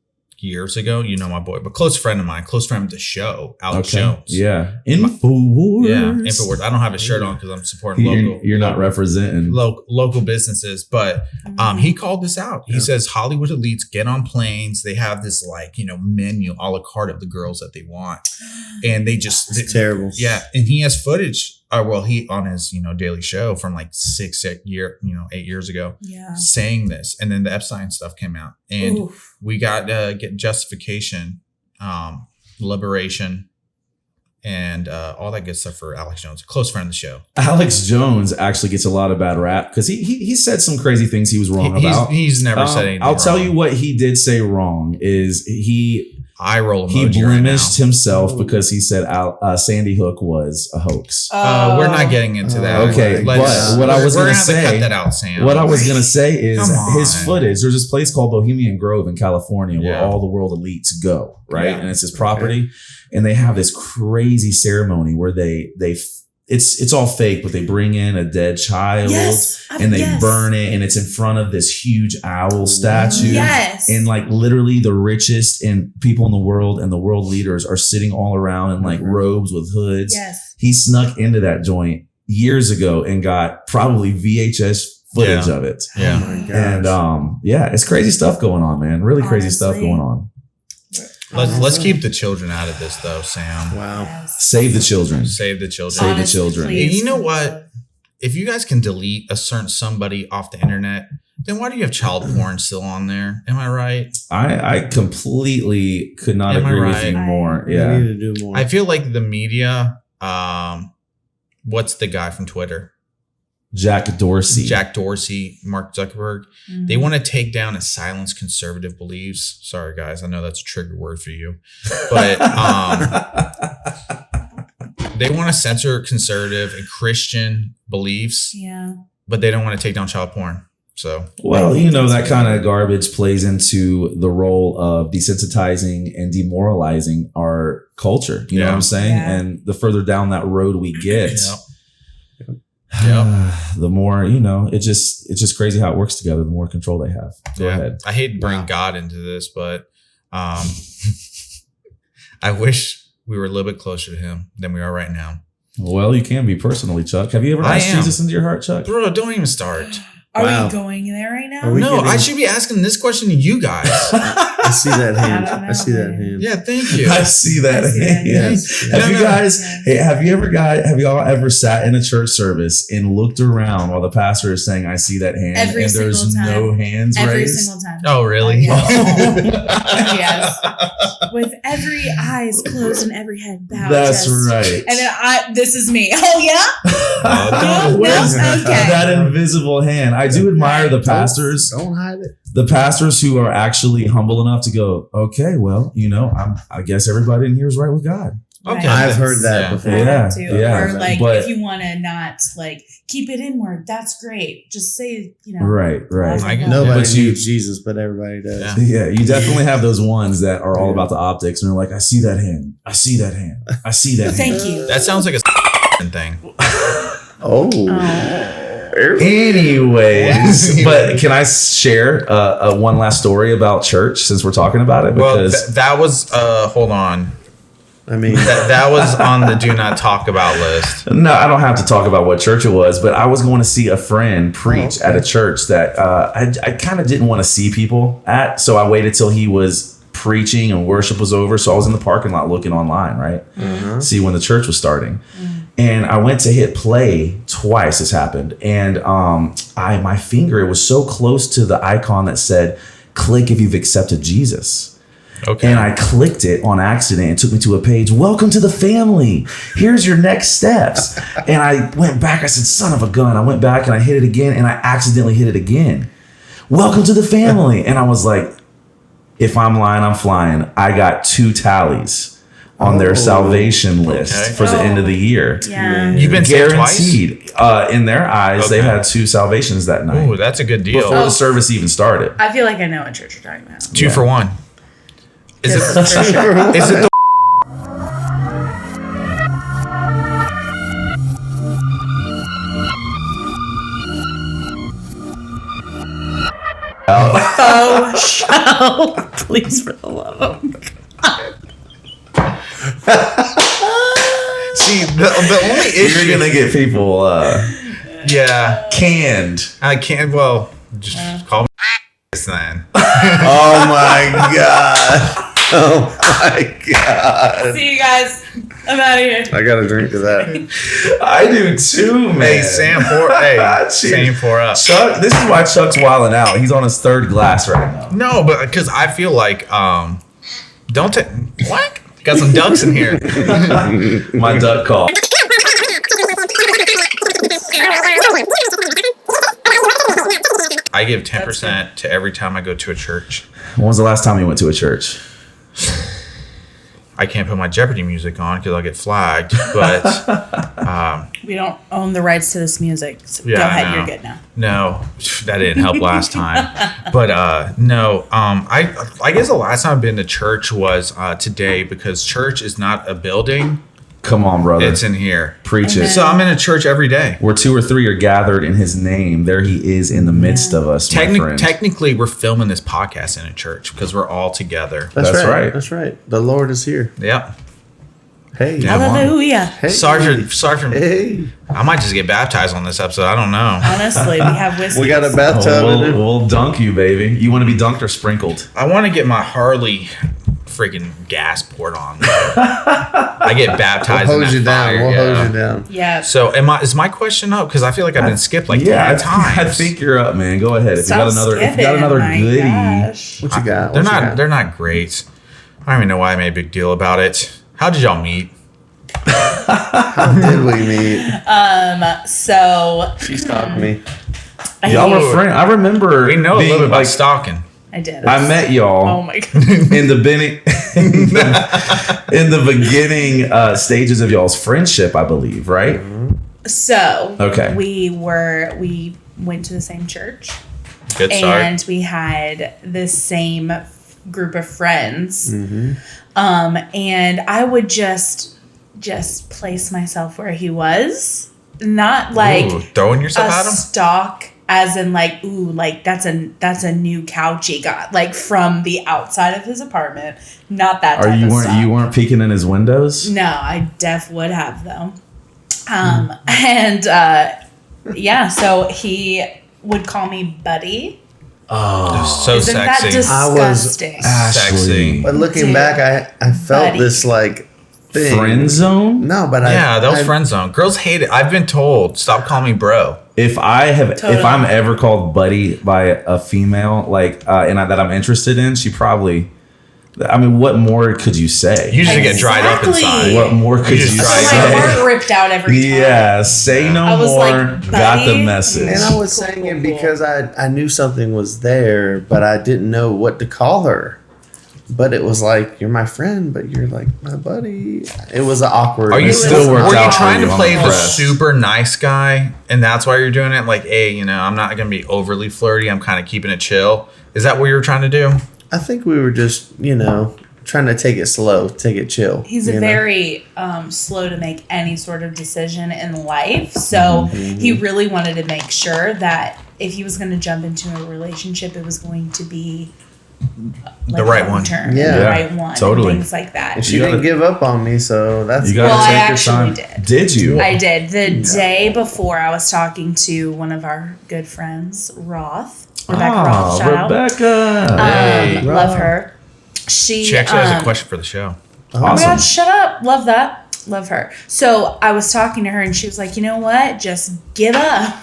years ago? You know my boy, but close friend of mine, close friend of the show, Alex Jones. Yeah. InfoWars. Yeah, InfoWars. I don't have a shirt on because I'm supporting You're not representing. local businesses, but he called this out. He says Hollywood elites get on planes. They have this, like, you know, menu a la carte of the girls that they want, and they just It's terrible. Yeah, and he has footage. He on his, you know, daily show from like 8 years ago, saying this, and then the Epstein stuff came out, and we got get justification, liberation, and all that good stuff for Alex Jones, a close friend of the show. Alex Jones actually gets a lot of bad rap because he said some crazy things he was wrong about. He's never said anything. I'll tell wrong. you what he did say wrong is he eye roll he emoji blemished right himself because he said Sandy Hook was a hoax. We're not getting into that. Okay, but what I was we're gonna have to say, cut that out, Sam. what I was gonna say is Come on. his footage. There's this place called Bohemian Grove in California where Yeah. all the world elites go, right? Yeah. And it's his property, and they have this crazy ceremony where it's all fake, but they bring in a dead child and they burn it, and it's in front of this huge owl statue. Yes. And like literally the richest and people in the world and the world leaders are sitting all around in like robes with hoods. Yes. He snuck into that joint years ago and got probably VHS footage of it. Yeah. Oh my gosh. And it's crazy stuff going on, man. Really crazy stuff Honestly. going on. Let's keep the children out of this, though, Sam. Wow. Yes. Save the children. Save the children. Save the Honestly, children. And please. you know what? If you guys can delete a certain somebody off the internet, then why do you have child porn still on there? Am I right? I completely could not Am I agree with right? you more. We Yeah. need to do more. I feel like the media. What's the guy from Twitter? Jack Dorsey. Jack Dorsey, Mark Zuckerberg. Mhm. They want to take down and silence conservative beliefs. Sorry, guys. I know that's a trigger word for you. But they want to censor conservative and Christian beliefs, Yeah. but they don't want to take down child porn. So, Well, you know, that kind of garbage plays into the role of desensitizing and demoralizing our culture. You know what I'm saying? Yeah. And the further down that road we get, Yep. the more, you know, it's just crazy how it works together, the more control they have. Go ahead. I hate to bring God into this, but I wish we were a little bit closer to him than we are right now. Well, you can be personally, Chuck. Have you ever I asked am. Jesus into your heart, Chuck? Bro, don't even start. Are Wow. we going there right now? Are we No, getting- I should be asking this question to you guys. I see that hand. I don't know, I see that man. hand. Yeah, thank you. I see that. I see that. hand. Yes. Have No, you no. guys? Yeah. Hey, have y'all ever sat in a church service and looked around while the pastor is saying, "I see that hand," Every and there's single time. no hands Every raised? single time. Oh, really? Oh, Oh. Yes. With every eyes closed and every head bowed. That's just- right. And then this is me. Oh yeah. no, Where's okay. that invisible hand? I do admire the pastors. Don't hide it. The pastors who are actually humble enough to go, okay, well, you know, I guess everybody in here is right with God. Okay. I've heard that Yeah. before. Yeah, Too. yeah, Or like, but- if you want to not like keep it inward, that's great. Just say, you know. Right. I get- Nobody But you- needs Jesus, but everybody does. Yeah. Yeah, you definitely have those ones that are all about the optics and they're like, I see that hand. I see that hand. I see that hand. Thank you. That sounds like a thing. Oh. Anyways, but can I share one last story about church since we're talking about it? Well, Because that was, hold on. I mean, That was on the do not talk about list. no, I don't have to talk about what church it was, but I was going to see a friend preach at a church that I kind of didn't want to see people at. So I waited till he was preaching and worship was over. So I was in the parking lot looking online, right? See when the church was starting. And I went to hit play twice. This happened. And my finger, it was so close to the icon that said, click if you've accepted Jesus. Okay. And I clicked it on accident. It took me to a page. Welcome to the family. Here's your next steps. And I went back. I said, son of a gun. I went back and I hit it again and I accidentally hit it again. Welcome to the family. And I was like, if I'm lying, I'm flying. I got 2 tallies on their salvation list for the end of the year. Yeah. You've been saved twice? Guaranteed. In their eyes, they had 2 salvations that night. Ooh, that's a good deal. Before the service even started. I feel like I know what church you're talking about. 2 for 1. Is Yes, it? for sure. Is it the? Faux show. Please, for the love of God. See, the only issue. You're going to get people Yeah, canned. I can't. Well, just call me then. Oh my god. Oh my god. See you guys. I'm out of here. I got to drink to that. I do too, man. Hey, Sam, Cheers. pour up. Chuck, this is why Chuck's wilding out. He's on his 3rd glass right now. No, but because I feel like don't take what? Got some ducks in here. My duck call. I give 10% to every time I go to a church. When was the last time you went to a church? I can't put my Jeopardy music on because I'll get flagged. But We don't own the rights to this music. So Yeah, go I ahead. know. You're good now. no, that didn't help last time. But no, I guess the last time I've been to church was today because church is not a building. Come on, brother. It's in here. Preach it. So I'm in a church every day. Where 2 or 3 are gathered in his name, there he is in the midst of us, my friend. Technically, we're filming this podcast in a church because we're all together. That's right. That's right. The Lord is here. Yep. Hey. Yeah. Hallelujah. Hey. Sorry for. Hey. I might just get baptized on this episode. I don't know. Honestly, we have whiskey. We got a bathtub. Oh, in it. we'll dunk you, baby. You want to be dunked or sprinkled? I want to get my Harley freaking gas poured on. I get baptized. We'll in hose that you down. fire, We'll yeah. hose you down. Yeah. So is my question up? Because I feel like I've been skipped like 10 I times. think you're up, man. Go ahead. If you got another My goodie. gosh. What you got? They're What you not. got? They're not great. I don't even know why I made a big deal about it. How did y'all meet? How did we meet? So She stalked me. Y'all were friends. I remember We know a being little bit about like, stalking. I did. I met y'all Oh my God. in the in the beginning stages of y'all's friendship, I believe, right? So Okay. we went to the same church. Good start. And we had the same group of friends. And I would just place myself where he was, not like Ooh, throwing yourself a at him. stalk, as in like, ooh, like that's a new couch he got, like from the outside of his apartment. Not that. Or Type you of weren't stuff. you weren't peeking in his windows? No, I would have though. And yeah, so he would call me buddy. Oh, So Isn't that sexy. disgusting? Ashley. But looking Dude. back, I felt Buddy. this like thing. Friend zone? No, but Yeah, that was I, friend zone. Girls hate it. I've been told, stop calling me bro. If Totally. I'm ever called buddy by a female, like that I'm interested in, she probably. I mean, what more could you say? You just get dried up Exactly. inside. What more could you just So dried my say? heart ripped out every time. Yeah, say no I was more. like, got the buddy. message. And I was saying it because I knew something was there, but I didn't know what to call her. But it was like, you're my friend, but you're like my buddy. It was awkward. Are you It still worked were you out for trying you, to I'm play the impressed. super nice guy, and that's why you're doing it? Like, hey, I'm not gonna be overly flirty. I'm kind of keeping it chill. Is that what you were trying to do? I think we were just, trying to take it slow, take it chill. He's you know? very slow to make any sort of decision in life. So he really wanted to make sure that if he was going to jump into a relationship, it was going to be like The right one. long-term, Yeah. the Yeah, right one, totally. and things like that. And she You gotta- didn't give up on me, so that's You gotta Well, I take your actually time. did. Did you? I did. The day before, I was talking to one of our good friends, Rebecca Roth. Shout out. Rebecca. Hey. Love her. She actually has a question for the show. Oh my Awesome. God, shut up. Love that. Love her. So I was talking to her and she was like, you know what? Just give up.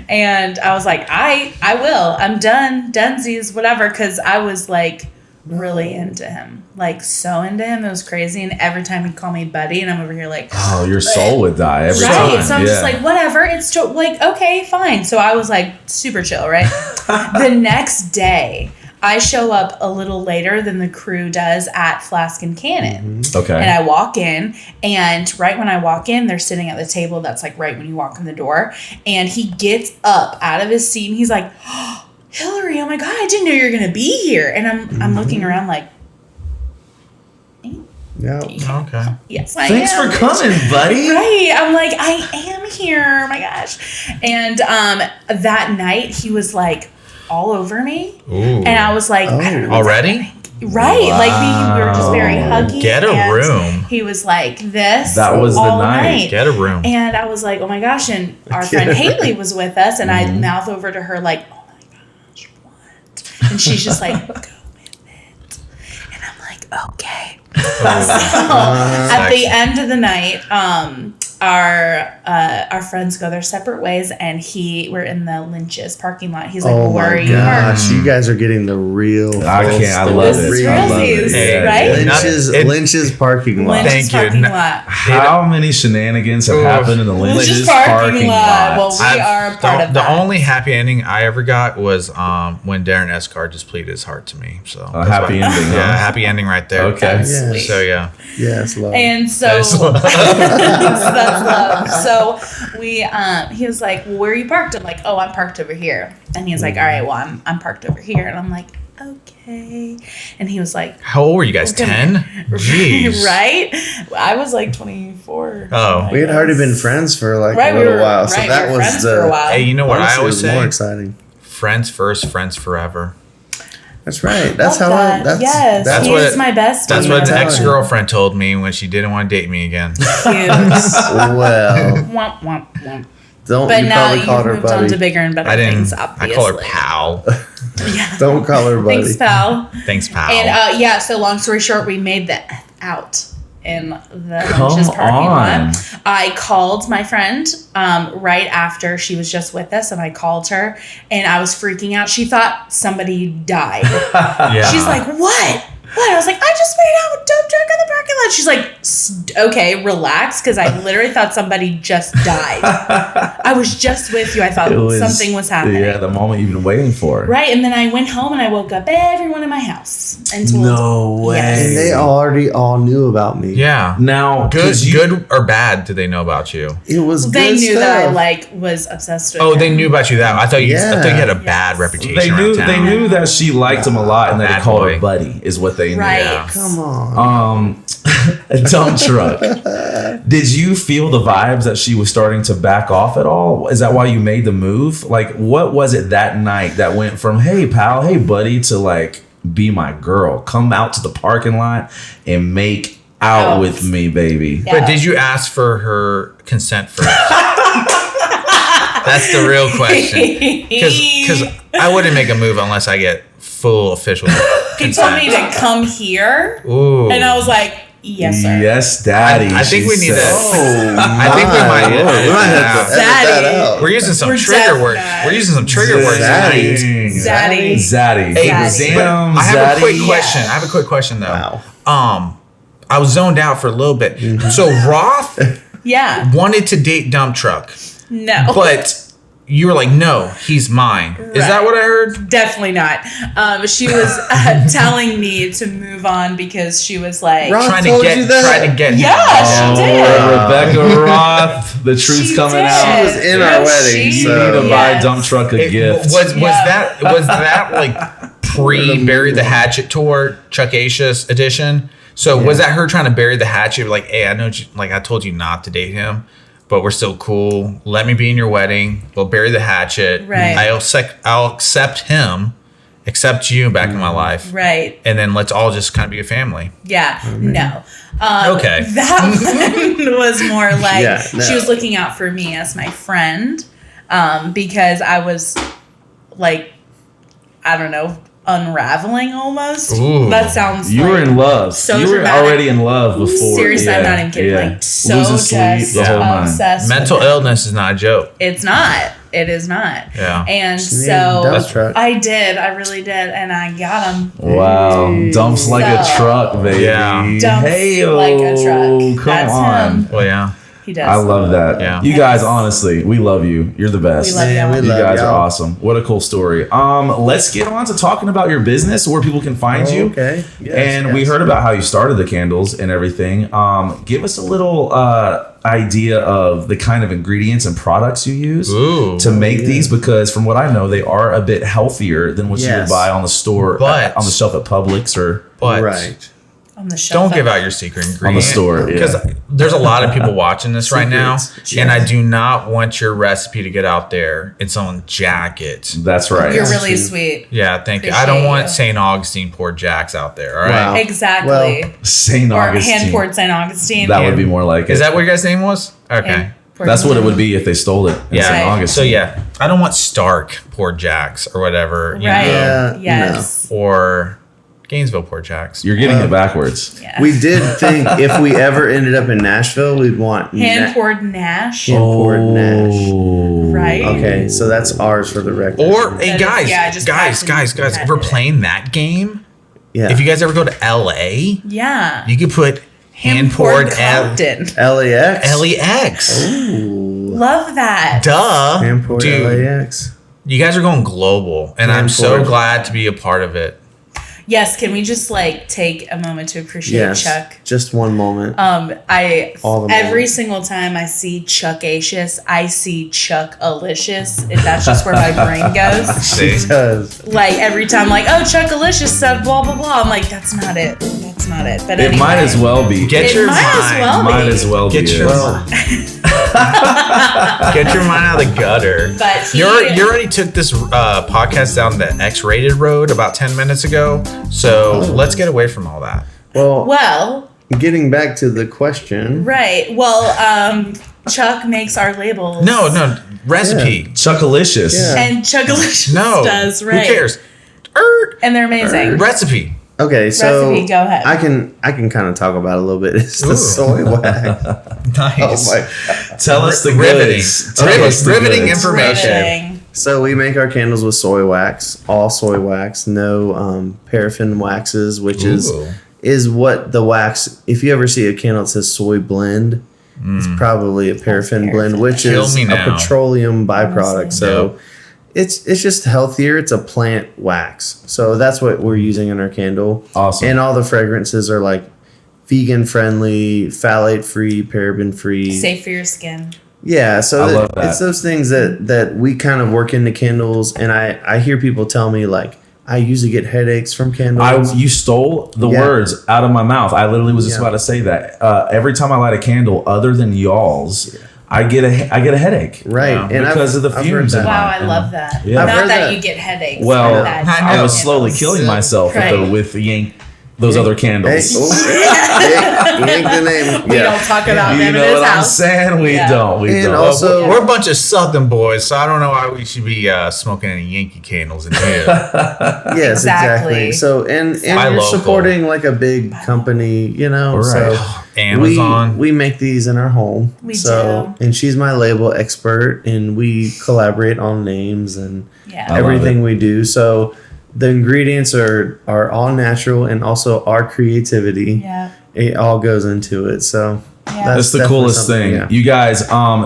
And I was like, I will. I'm done. Dunsies, whatever. Because I was like really into him. Like so into him. It was crazy. And every time he'd call me buddy and I'm over here like, Oh, your soul would die every right. time. So I'm just like, whatever. It's like, okay, fine. So I was like super chill, right? The next day, I show up a little later than the crew does at Flask and Cannon. Okay. And I walk in, and right when I walk in, they're sitting at the table that's like right when you walk in the door. And he gets up out of his seat and he's like, oh, Hilary, oh my God, I didn't know you were going to be here. And I'm looking around like, Yeah. Okay. yes, I Thanks am. for coming, buddy. Right. I'm like, I am here. Oh my gosh. And that night he was like all over me. Ooh. And I was like, I don't know what's Already? happening. Right. Wow. Like we were just very huggy. Get a and room. He was like this. That was the all night. Get a room. And I was like, oh my gosh. And our friend Haley was with us. And I mouth over to her like, oh my gosh, what? And she's just like, go with it. And I'm like, okay. So at the end of the night, our friends go their separate ways, and we're in the Lynch's parking lot. He's like, Oh where are my you parked? gosh, you guys are getting the real. I full can't. I story. love This it. is I love it. realsies, Yeah, right? yeah. Lynch's parking lot. Lynch's Thank you. parking No- lot. How many shenanigans have happened in the Lynch's parking lot? Well, we are a part of The that. only happy ending I ever got was when Darren Escar just pleaded his heart to me. So A happy ending, huh? Yeah, happy ending right there. Okay. That's Yeah. sweet. So yeah. Yes, love. And so That is love. that's love. So he was like, well, where are you parked? I'm like, oh, I'm parked over here. And he was like, all right, well, I'm parked over here. And I'm like, okay. And he was like, How old were you guys? 10? Jeez. right? I was like 24. Oh. we had already been friends for like Right, a we little were, while, right, so we that were was friends the. for a while. Hey, you know what I honestly, always it was more say? exciting. Friends first, friends forever. That's right. That's Love how that. I. That's yes, that's he what is it- my best. That's what an That's how I- ex-girlfriend told me when she didn't want to date me again. well. Womp, womp, womp. Don't But you now probably you've called her moved on buddy. to bigger and better I didn't. things, I obviously. call her pal. Yeah. Don't call her buddy. Thanks, pal. Thanks, pal. And yeah, so long story short, we made the F out in the Come Lynch's parking on. lot. I called my friend right after she was just with us, and I called her, and I was freaking out. She thought somebody died. yeah. She's like, what? What? I was like, I just made out with dump truck in the parking lot. She's like, okay, relax, because I literally thought somebody just died. I was just with you. I thought something was happening. Yeah, the moment you've been waiting for. Right, and then I went home and I woke up everyone in my house and told. No way. Yes. And they already all knew about me. yeah. Now, Good or bad did they know about you? It was They good knew stuff. that I like was obsessed with. Oh, him. they knew about you that. I thought you had a bad Yes. reputation. they knew around they town. knew that she liked him a lot, and that Bad they called boy. her buddy is what they knew. Right. Yeah. Come on. A dump truck. Did you feel the vibes that she was starting to back off at all? Is that why you made the move? Like, what was it that night that went from, hey, pal, hey, buddy, to like, be my girl, come out to the parking lot and make out with me, baby? Yeah. But did you ask for her consent first? That's the real question. Because I wouldn't make a move unless I get full official He told consent. me to come here, Ooh. and I was like, yes, sir. Yes, daddy. I think she we need said. to. I think we might. We might have to edit Zaddy. that out. We're using some We're trigger words. definitely- We're using some trigger words tonight. Zaddy. Zaddy. Hey, Zaddy. Damn, I have a quick Zaddy. question. I have a quick question though. Wow. I was zoned out for a little bit. So Roth Yeah. wanted to date Dump Truck, No. but you were like, no, he's mine. Is that Right. what I heard? Definitely not. She was telling me to move on because she was like, Roth Trying told to you get, that? trying to get him. yeah, she did. Rebecca Roth. The truth's She coming did. out. She was in our No, wedding, she- You so- need to buy Yes. Dump Truck a It- gift. Was Yeah. that like pre Bury the Hatchet tour, Chuck Acius edition? So was that her trying to bury the hatchet? Like, hey, I know, like I told you not to date him, but we're still cool. Let me be in your wedding. We'll bury the hatchet. Right. I'll accept him, accept you back in my life, Right. and then let's all just kind of be a family. Yeah. No. Okay. That one was more like Yeah, no. she was looking out for me as my friend because I was like, I don't know, unraveling almost. Ooh. That sounds You like, were in love. so you were dramatic. already in love before. Seriously, I'm not even kidding. Like, so Losing sleep, just the whole nine. obsessed Mental with it. illness is not a joke. It's not. It is not. Yeah. And She needed so a dump truck. I did. I really did. And I got him. Wow, dumps like a So- truck, baby. Yeah. Dumps Hey, like a truck. come That's on. him. Well, yeah. He does. I love that. Yeah. You guys, honestly, we love you. You're the best. We love Man, y'all. we You love guys y'all. are awesome. What a cool story. Let's get on to talking about your business, where people can find you. Okay. Yes, And we yes. heard about how you started the candles and everything. Give us a little idea of the kind of ingredients and products you use to make these, because from what I know, they are a bit healthier than what you would Yes. buy on the store, But- on the shelf at Publix or But Right. On the shelf. don't give out your secret ingredient. on the store. Because Yeah. there's a lot of people watching this right now, Secrets. and I do not want your recipe to get out there in someone's jacket. That's right. You're really sweet. Yeah, thank you. I don't Appreciate want you. St. Augustine poured Jax out there. All right. Wow. Exactly. Well, St. or Augustine. hand poured St. Augustine. That would be more like it. Is that what your guys' name was? Okay. Hand poured That's what it would St. be if they stole it in Yeah. St. Right. Augustine. So yeah, I don't want Stark poured Jax or whatever. You Right. know, Yeah, Yes. or Gainesville poured Jax. You're getting it backwards. Yeah. we did think if we ever ended up in Nashville, we'd want Hand poured Nash. Hand poured Nash. Oh. Right. Okay, so that's ours for the record. Or hey That is- guys, yeah, I just guys, patented if we're it. playing that game, yeah, if you guys ever go to LA, Yeah. you could put hand poured Compton. LAX. LEX. Ooh. Love that. Duh. Hand poured Dude, LAX. you guys are going global, and I'm Hand so poured. glad to be a part of it. Yes. Can we just like take a moment to appreciate Yes, Chuck? just one moment. I All the every moments. single time I see Chuck-acious, I see Chuck-alicious. And that's just where my brain goes. See? Because Like every time, like, oh, Chuck-alicious said blah blah blah. I'm like, that's not it. That's not it. But It anyway, might as well be. Get It your might as mind. well Might as well Get be. your it. well, Get your mind out of the gutter. But he- you already took this podcast down the X-rated road about 10 minutes ago. So let's get away from all that. Well, getting back to the question. right. Well, Chuck makes our labels. No, recipe. Chuckalicious. Yeah. And Chuck-alicious No. does, right. Who cares? And they're amazing. Recipe. Okay, so Recipe, go ahead. I can kind of talk about it a little bit. It's the Ooh. soy wax. Nice. Oh my God. Tell us the Riveting. goods. Tell us the Riveting goods. information. Riveting. So we make our candles with soy wax, all soy wax, no paraffin waxes, which Ooh. is what the wax. If you ever see a candle that says soy blend, it's probably a paraffin blend, which Kill is me a now. petroleum byproduct. So it's just healthier. It's a plant wax. So that's what we're using in our candle. Awesome. And all the fragrances are like vegan friendly, phthalate free, paraben free. Safe for your skin. Yeah, so I love that. it's those things that we kind of work into candles, and I hear people tell me like I usually get headaches from candles. You stole the Yeah. words out of my mouth. I literally was just Yeah. about to say that. Every time I light a candle, other than y'all's, I get a headache. right, Yeah. and Because of the I've heard fumes in that. Wow, my- I love that. Yeah. I've Not heard that, that. you get headaches. Well, but that I I know. was slowly killing myself Right. with those other Hey, candles. yank the name. We don't talk about You them in know his what I'm house. saying? We Yeah. don't. We And don't. also- We're a bunch of Southern boys, so I don't know why we should be smoking any Yankee candles in here. Yes, Exactly. exactly. So and Buy you're local. supporting like a big company, you know. Right. So Amazon. we make these in our home. We so do. and she's my label expert, and we collaborate on names and Yeah. I love everything we do. So the ingredients are all natural, and also our creativity. Yeah. It all goes into it. So Yeah. That's the definitely coolest something, thing. yeah. You guys,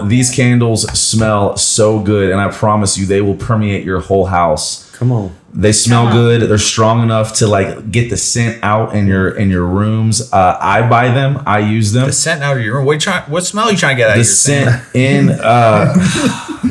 these candles smell so good, and I promise you they will permeate your whole house. Come on. They smell Come on. good. They're strong enough to like get the scent out in your rooms. I buy them. I use them. The scent out of your room. What smell are you trying to get out The of your scent in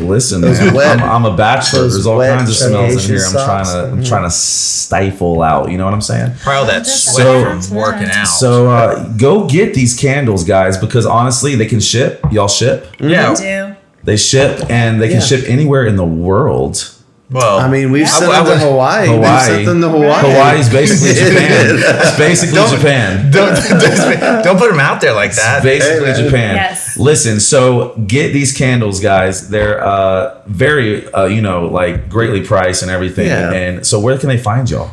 listen, man, wet- I'm a bachelor. those There's all wet kinds of smells in Asian here. socks. I'm trying to stifle out. You know what I'm saying? Probably that So- sweat from working out. So go get these candles, guys, because honestly, they can ship. Y'all ship. yeah. We do. They ship, and they can Yeah. ship anywhere in the world. Well, I mean, we've Yeah. sent I them to would- Hawaii. Hawaii. We've sent them to Hawaii. Hawaii's basically Japan. It's basically Japan. don't put them out there like that. Basically Hey, man. Japan. Yes. Listen, so get these candles, guys. They're very, like greatly priced and everything. Yeah. And so where can they find y'all?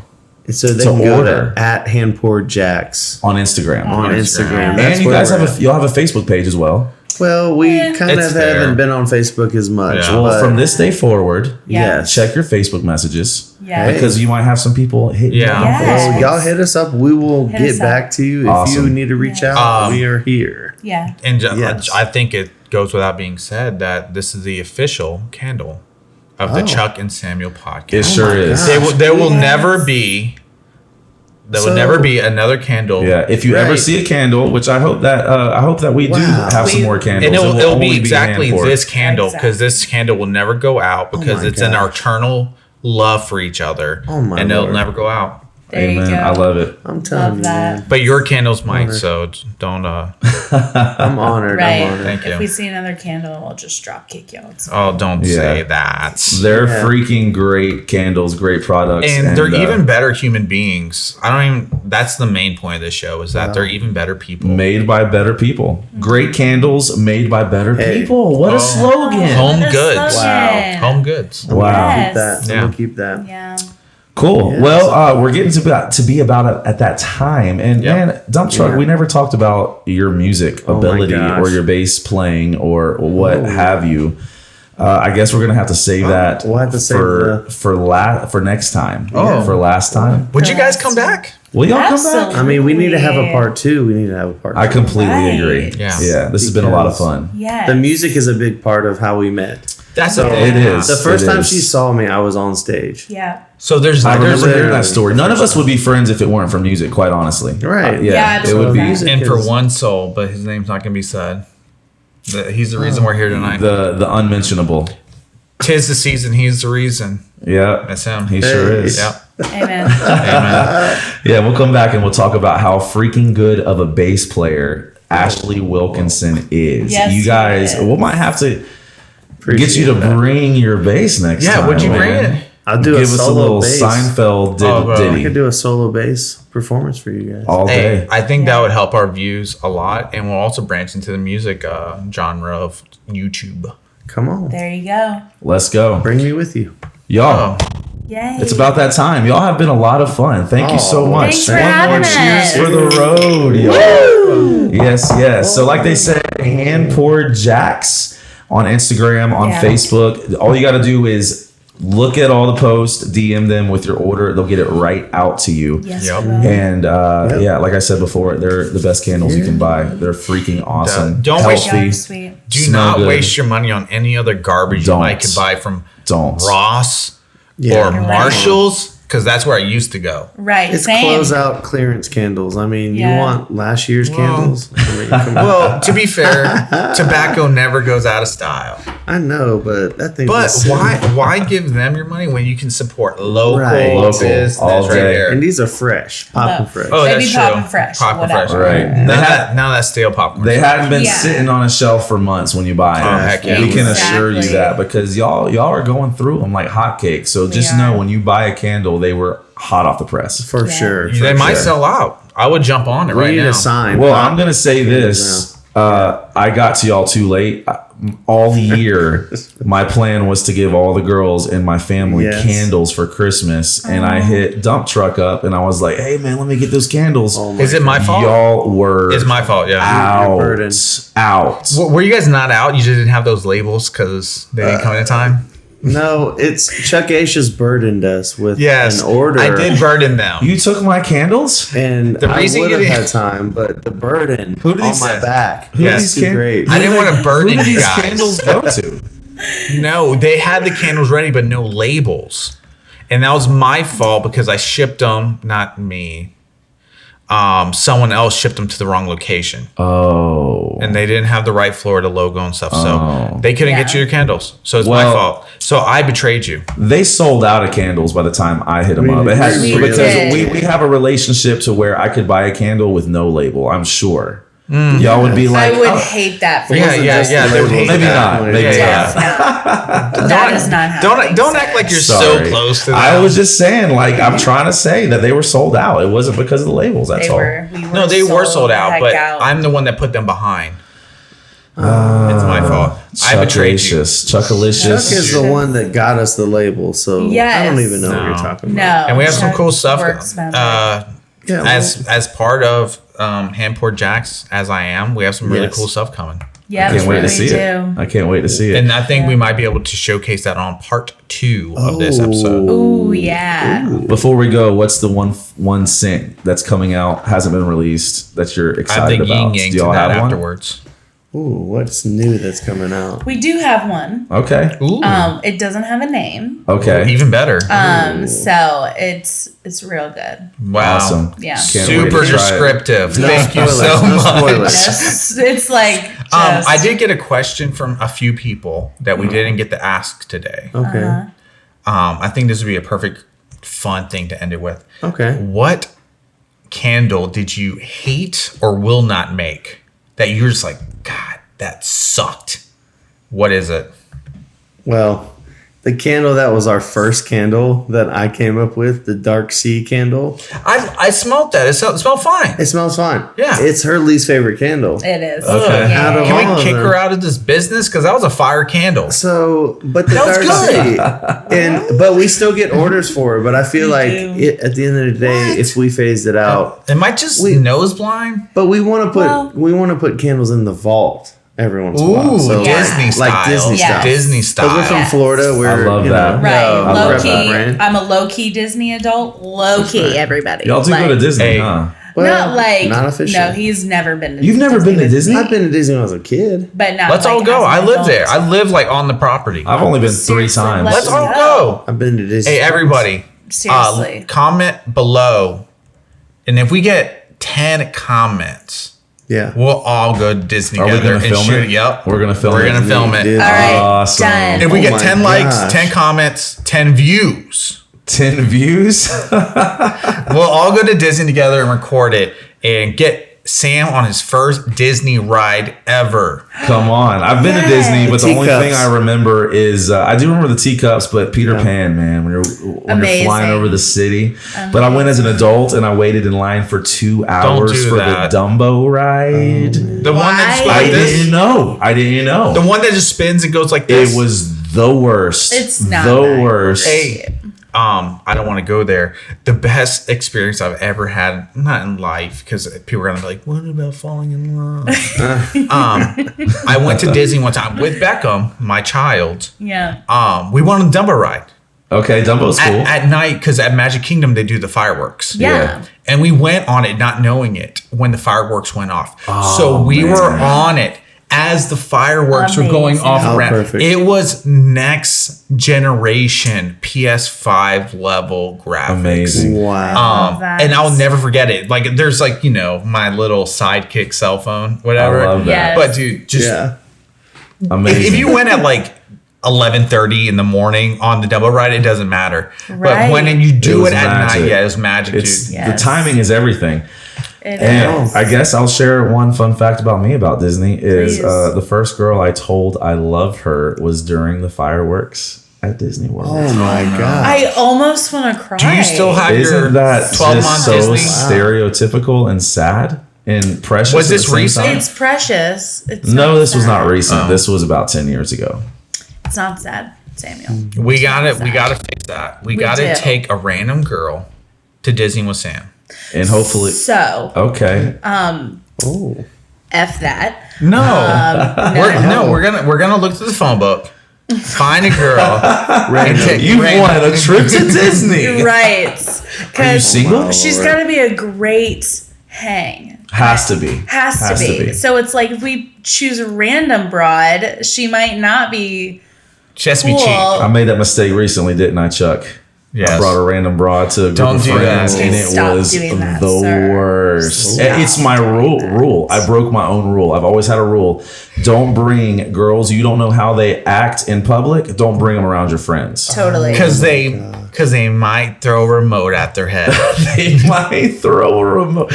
So they To can go order. to at Hand Poured Jax On Instagram. on Instagram. And That's you where guys we're have at. y'all have a Facebook page as well. Well, we Yeah. kind It's of there. haven't been on Facebook as much. Yeah. Well, but from this day forward, Yeah. yes. check your Facebook messages. Yeah. Because you might have some people hit you Yeah. on Yes. Facebook. Well, y'all hit us up. We will Hit get us up. back to you. If Awesome. you need to reach out, we are here. Yeah. And Yes. I think it goes without being said that this is the official candle of the Chuck and Samuel podcast. It sure is. There will never be. There will never be another candle. Yeah, if you ever see a candle, which I hope that we do have some more candles, And it'll only be exactly hand-poured. this candle, because this candle will never go out, because my it's in our gosh. eternal love for each other. Oh my and it'll Lord. never go out. There you Amen. go. I love it. I'm telling Love you, that. man. But your candles might, so don't. I'm honored. Right. I'm honored. Thank you. If we see another candle, I'll just drop kick y'all. Oh, don't Yeah. say that. They're Yeah. freaking great candles, great products, And they're even better human beings. That's the main point of this show, is that they're even better people. made by better people. Great candles made by better Hey. people. What a slogan! Home What a goods. slogan. Home goods. Wow. Keep that. Yeah. I'm gonna keep that. Yeah. Cool. Yes. Well, we're getting to be about it at that time, and Yep. man, Dump Truck, Yeah. we never talked about your music Oh my ability gosh. or your bass playing or what Oh. have you. I guess we're gonna have to save that we'll have to save for next time. Oh. For last time. Would you guys come back? Will y'all come Absolutely. back? I mean, we need to have a part 2. We need to have a part 2. I completely Right. agree. Yeah. Yeah. This has been a lot of Because- fun. Yes. The music is a big part of how we met. That's So a It is. The first It time is. she saw me, I was on stage. Yeah. So there's I there's remember a, hearing that story. None of us would be friends if it weren't for music, quite honestly. Right. Yeah. Yeah, it would be music and for is- one soul, but his name's not gonna be said. He's the reason we're here tonight. the unmentionable. 'Tis the season. He's the reason. Yeah. That's him. He sure is. Yep. Amen. Amen. Yeah, we'll come back and we'll talk about how freaking good of a bass player Ashley Wilkinson is. Yes, You guys, he is. we might have to get you to bring your bass next time. Yeah. Would you bring man. it? I'll do Give a us a solo little bass. Seinfeld Oh, bro. I ditty could do a solo bass performance for you guys. all Hey, day. I think that would help our views a lot, and we'll also branch into the music genre of YouTube. Come on. There you go. Let's go. Bring me with you. Y'all, Yay. it's about that time. Y'all have been a lot of fun. Thank you so Oh, much. Thanks for One more having cheers us. for the road, y'all. Yes, yes. So like they said, Hand Poured Jax on Instagram, on Yeah. Facebook. All you got to do is look at all the posts, DM them with your order. They'll get it right out to you. Yes, Yep. we will. And yeah, like I said before, they're the best candles you can buy. They're freaking awesome. Don't waste healthy. Y'all are sweet. Do Smell not good. waste your money on any other garbage Don't. you might could buy from Don't. Ross Yeah. or Marshalls, because that's where I used to go. Right. It's same. closeout clearance candles. I mean, Yeah. you want last year's candles? I mean, come on. Well, to be fair, tobacco never goes out of style. I know, but that thing. But why give them your money when you can support local Right. Local, business all right day. there? And these are fresh, popping No. fresh. Oh, Maybe that's popping true. fresh, Popping whatever. fresh. Right. Now that's stale popcorn. They hadn't been Yeah. sitting on a shelf for months when you buy them. Oh, heck yeah. We can assure you Exactly. that because y'all are going through them like hotcakes. So just are. know when you buy a candle, they were hot off the press. For Yeah. sure. They for might sure. sell out. I would jump on it We right need now. a sign. Well, I'm gonna say this. I got to y'all too late. All year, my plan was to give all the girls in my family Yes. candles for Christmas, and I hit Dump Truck up, and I was like, "Hey, man, let me get those candles." Oh my Is it my fault? Y'all were It's my fault. Yeah. out, burden. out. Were you guys not out? You just didn't have those labels because they didn't come in time. No, it's Chuck Aisha's burdened us with Yes, an order. I did burden them. You took my candles. And The I reason would you have didn't- had time, but the burden Who did on he my say? back. Who Yes. did It's these too great. I didn't want to burden Who did you these guys. candles go to? No, they had the candles ready, but no labels, and that was my fault because I shipped them. Not me. Someone else shipped them to the wrong location, Oh, and they didn't have the right Florida logo and stuff, so Oh. they couldn't get Yeah. you your candles. So it's my Well- fault. So I betrayed you. they sold out of candles by the time I hit them up. It had, We because did. we have a relationship to where I could buy a candle with no label. I'm sure y'all would be like, I would "Oh, hate that for Yeah, you. yeah, just yeah. the They would labels. hate maybe that. not, maybe Yeah, not." No. That is not happening. Don't act like you're Sorry. so close to that. I was just saying, like, I'm trying to say that they were sold out. It wasn't because of the labels. That's They all. were. We were No, they were sold out, heck but out. I'm the one that put them behind. It's my fault. I betrayed you. Chuckalicious. Chuck is the one that got us the label, so I don't Yes. even know what you're No. talking No. about. And we have some Chuck cool stuff. works better. Yeah, As part of Hand Poured Jax, as I am, we have some really Yes. cool stuff coming. Yeah, I can't wait to we see it. do. I can't wait to see it. And I think we might be able to showcase that on part 2 of this episode. Ooh, yeah. Before we go, what's the one sync that's coming out, hasn't been released, that you're I have excited the yin about? yang Do to y'all that have one? afterwards. Ooh, what's new that's coming out? We do have one. Okay. Ooh. It doesn't have a name. Okay. Even better. So it's real good. Wow. Awesome. Yeah. Can't wait Super to try it. descriptive. No Thank you spoilers, so no much. spoilers. It's like just, I did get a question from a few people that we didn't get to ask today. Okay. I think this would be a perfect fun thing to end it with. Okay. What candle did you hate or will not make that you're just like, God, that sucked? What is it? Well, the candle that was our first candle that I came up with, the Dark Sea candle, I smelled that. It smelled fine. it smells fine. Yeah. It's her least favorite candle. it is. Okay. Out of all Can we of kick them. her out of this business? Because that was a fire candle. So, but the That was Dark Sea, but we still get orders for it. But I feel We like do. at the end of the day, if we phased it out, Am I just We- nose blind? but we want to put Well- candles in the vault every once in a while. Ooh, So Disney style. like Disney Yeah. style. Disney Because style. we're from Florida, we're I love that. Right. I Low love key. that brand. I'm a low key Disney adult. Low key, everybody. Y'all do like, go to Disney, Hey. huh? Well, not like not officially. No, he's never been to You've never been to with Disney? me, I've been to Disney when I was a kid. but not Let's like, all go. as I an live adult. there. I live like on the property. I've only been 3 Seriously, times. let's Let's all go. go. I've been to Disney. Hey, everybody. Seriously. Comment below. And if we get 10 comments, Yeah. we'll all go to Disney Are we together gonna and film shoot it? it. Yep. We're gonna film We're it. going to film it. Disney. All right, Awesome. done. If we Oh get my 10 likes, gosh. 10 comments, 10 views, 10 views? we'll all go to Disney together and record it and get Sam on his first Disney ride ever. Come on. I've been to Yay. Disney, but the only Teacups. thing I remember is I do remember the teacups, but Peter Pan, man, when you're Amazing. flying over the city. But I went as an adult and I waited in line for 2 hours do for that. the Dumbo ride. The one that's Why? I like this. didn't know. I didn't know. The one that just spins and goes like this. It was the worst. It's not the that worst. Hey, I don't want to go there. The best experience I've ever had, not in life, because people are gonna be like, "What about falling in love?" I went to Disney one time with Beckham, my child. Yeah. We went on a Dumbo ride Okay, Dumbo's cool. at night because at Magic Kingdom they do the fireworks. Yeah. And we went on it not knowing it when the fireworks went off. Oh, so we man. were on it as the fireworks were going Amazing. off How around. perfect. It was next generation PS5 level graphics. Amazing. Wow. love that. And I'll never forget it. Like there's like, my little sidekick cell phone, whatever. I love that. Yes. But dude, just yeah. Amazing. if you went at like 11:30 in the morning on the double ride, it doesn't matter. But Right. when you do was it at magic. night, yeah, it was magic, it's dude. Yes. the timing is everything. It And is. I guess I'll share one fun fact about me about Disney is Please. the first girl I told I loved her was during the fireworks at Disney World. Oh my god. I almost want to cry. Do you still have your Isn't that 12 just month so Disney? stereotypical and sad and precious? Was at this the same recent? time? It's precious. It's No, not this was not sad. recent. Oh. This was about 10 years ago. It's not sad, Samuel. We gotta fix that. We gotta do. take a random girl to Disney with Sam. And hopefully, So, okay. Oh. F that. No, No. we're gonna look through the phone book, find a girl, and take You random- won a trip to Disney. Right. Are you Because single? she's got to be a great hang. Has to be. Has to be. So it's like if we choose a random broad, she might not be. She has to be Cool. cheap. I made that mistake recently, didn't I, Chuck? Yes. I brought a random broad to a group Don't of do friends, that. and it Stop was doing that, the sir. worst. Stop It's my rule. I broke my own rule. I've always had a rule. Don't bring girls you don't know how they act in public. Don't bring them around your friends. Totally. Because they might throw a remote at their head. They might throw a remote.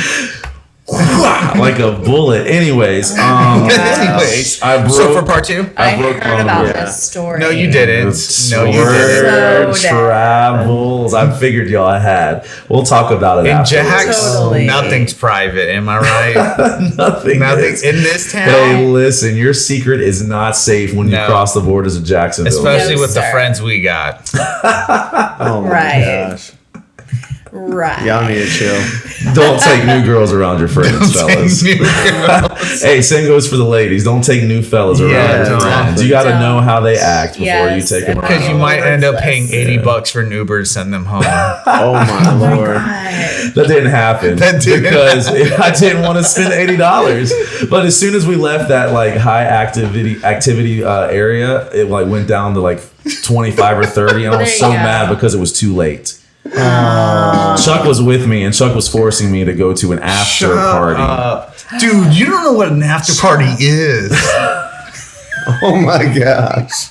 Like a bullet. Anyways, Anyways, I broke. so for part 2, I broke heard my about rule. this story. no, you didn't. No, you Sword didn't. So travels. I figured y'all had. We'll talk about it In afterwards. Jax, Totally. nothing's private. Am I right? Nothing. Nothing is. in this Hey, town, listen, your secret is not safe when you No. cross the borders of Jacksonville. especially No, with the sir. friends we got. Oh my Right. gosh. Right. Y'all need to chill. Don't take new girls around your friends, fellas. Hey, same goes for the ladies. Don't take new fellas around Yeah, your friends. You got to know how they act before you take them around. Because you might end up paying $80 for an Uber to send them home. Oh my lord. That didn't happen because I didn't want to spend $80. But as soon as we left that like high activity area, it like went down to like 25 or 30, and I was so mad because it was too late. Chuck was with me, and Chuck was forcing me to go to an after party. Dude, you don't know what an after party is. Oh my gosh.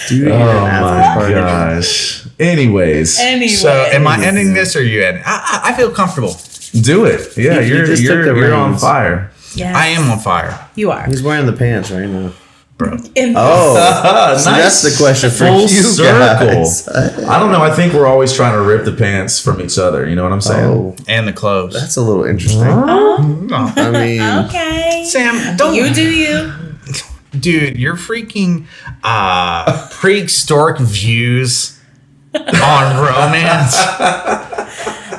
Dude, Oh my gosh. Anyways, So, am I ending this or are you ending? I feel comfortable. do it. Yeah, You just took the you're on reins. fire. Yes. I am on fire. You are. He's wearing the pants right now. In Oh, so that's the question for Full you circle. guys. I don't know. I think we're always trying to rip the pants from each other. You know what I'm saying? Oh, And the clothes. that's a little interesting. Oh. I mean, Okay. Sam, don't You do you. Dude, your freaking prehistoric views on romance.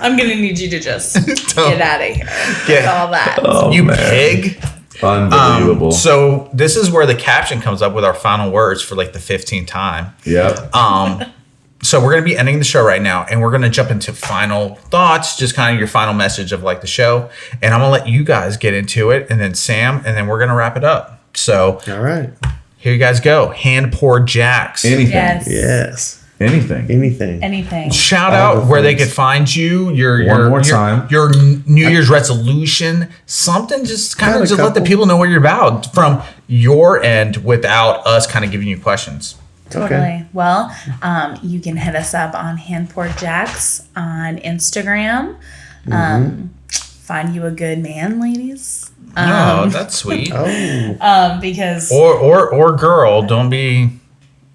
I'm gonna need you to just get out of here. Get- With all that. Oh, You man. pig. Unbelievable. So this is where the caption comes up with our final words for like the 15th time. Yep. So we're going to be ending the show right now, and we're going to jump into final thoughts, just kind of your final message of like the show. And I'm going to let you guys get into it, and then Sam, and then we're going to wrap it up. So all right. here you guys go. Hand Poured Jax. Anything. Yes. Yes. Anything. Anything. Anything. Shout All out the where they things. could find you. One more time. Your New Year's resolution. Something just kind Got of a just let the couple. people know what you're about from your end without us kind of giving you questions. Totally. Okay. Well, you can hit us up on Hand Poured Jax on Instagram. Find you a good man, ladies. Oh, that's sweet. Oh, Because Or girl. Don't be.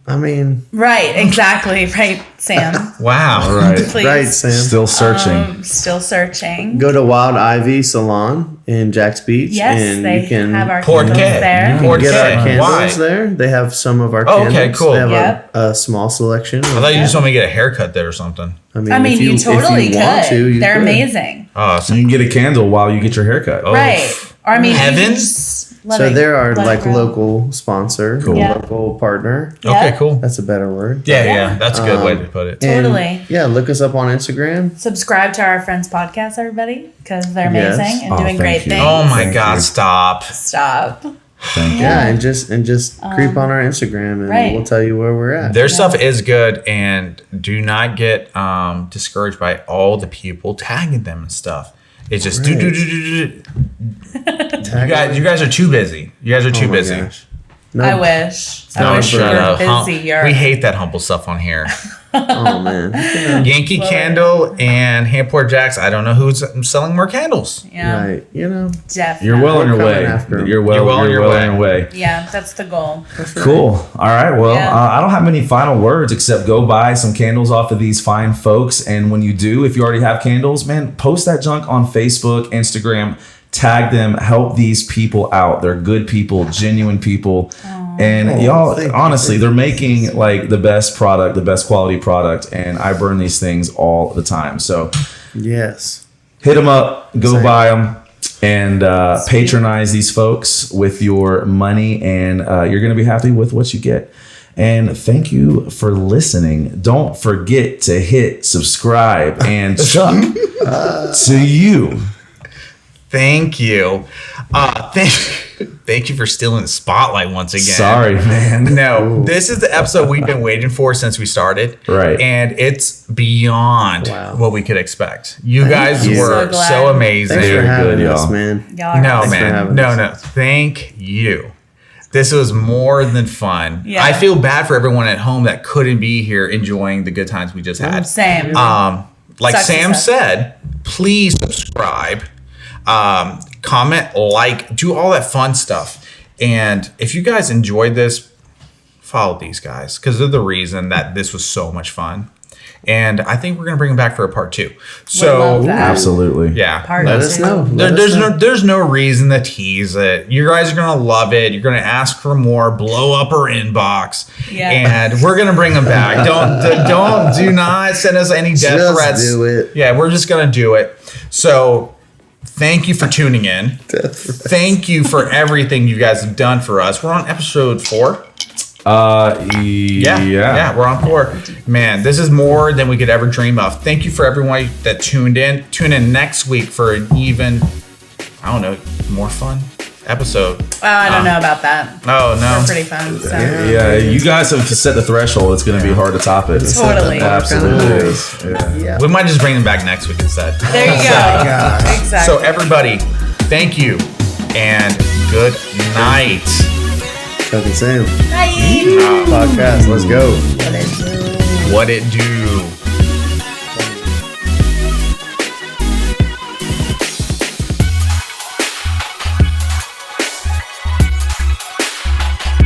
I mean, right, exactly, right, Sam. Wow. All right. Please. right, Sam. Still searching. Still searching. Go to Wild Ivy Salon in Jax Beach, Yes, and they you can have our Poured candles K. there. Poured get our K. candles Why? there. They have some of our Oh, candles. okay, cool. They have Yep. a small selection. I thought you just want me to get a haircut there or something. I mean, if you totally if could. you want to, you They're could. amazing. Oh, so You can get a candle while you get your haircut. Oh. Right. Or I mean, you can Heavens? just let So it- they're our let it like grow. local sponsor, Yeah. local partner. Okay, Yeah. cool. That's a better word. Yeah, that's a good way to put it. And, Totally. yeah, look us up on Instagram. Subscribe to our friends' podcast, everybody, because they're Yes. amazing and Oh, doing thank great you. things. Oh my Thank God! you. Stop. Stop. Thank you. Yeah, and just creep on our Instagram, and right. we'll tell you where we're at. Their stuff is good, and do not get discouraged by all the people tagging them and stuff. It's just do. You guys are too busy. You guys are too busy. No, I wish. No, I wish you shut were up. busier. We hate that humble stuff on here. Oh man. Yankee Candle and Hand Poured Jax. I don't know who's selling more candles. Yeah, Right. You know. definitely. You're well on your We're way. coming after 'em. You're well on your way. Yeah, that's the goal. Cool. All right. Well, Yeah. I don't have any final words except go buy some candles off of these fine folks. And when you do, if you already have candles, man, post that junk on Facebook, Instagram, tag them, help these people out. They're good people, genuine people. And y'all, thank you. honestly, they're making like the best product, the best quality product. And I burn these things all the time. So Yes. hit them up, go Same. buy them, and patronize these folks with your money, and you're going to be happy with what you get. And thank you for listening. Don't forget to hit subscribe, and Chuck, to you. Thank you. Thank you for stealing the spotlight once again. Sorry, man. No, this is the episode we've been waiting for since we started. Right. And it's beyond Wow. what we could expect. You guys you. were So glad. so amazing. Thanks for Very having good, us, y'all. man. Y'all are No, awesome. for man. having No, us. no. Thank you. This was more than fun. Yeah. I feel bad for everyone at home that couldn't be here enjoying the good times we just had. Same. Like Sucks to Sam suck. said, please subscribe, comment, like, do all that fun stuff. And if you guys enjoyed this, follow these guys because they're the reason that this was so much fun. And I think we're going to bring him back for a part 2. love So that. Absolutely. yeah. Let us know. Let us know. There's no reason to tease it. You guys are gonna love it. You're gonna ask for more. Blow up our inbox, Yeah. and we're gonna bring them back. Do not send us any death Just threats. do it. Yeah, we're just gonna do it. So, thank you for tuning in. Thank you for everything you guys have done for us. We're on episode 4. Yeah, we're on 4. Man, this is more than we could ever dream of. Thank you for everyone that tuned in. Tune in next week for an even, I don't know, more fun episode. I don't know about that. Oh, no. They're pretty fun. So. Yeah, you guys have set the threshold. It's going to be hard to top it. Totally. Absolutely. Yeah. We might just bring them back next week instead. There you go. Exactly. So, everybody, thank you and good night. Chuck and Sam Bye. podcast. Let's go. What it do?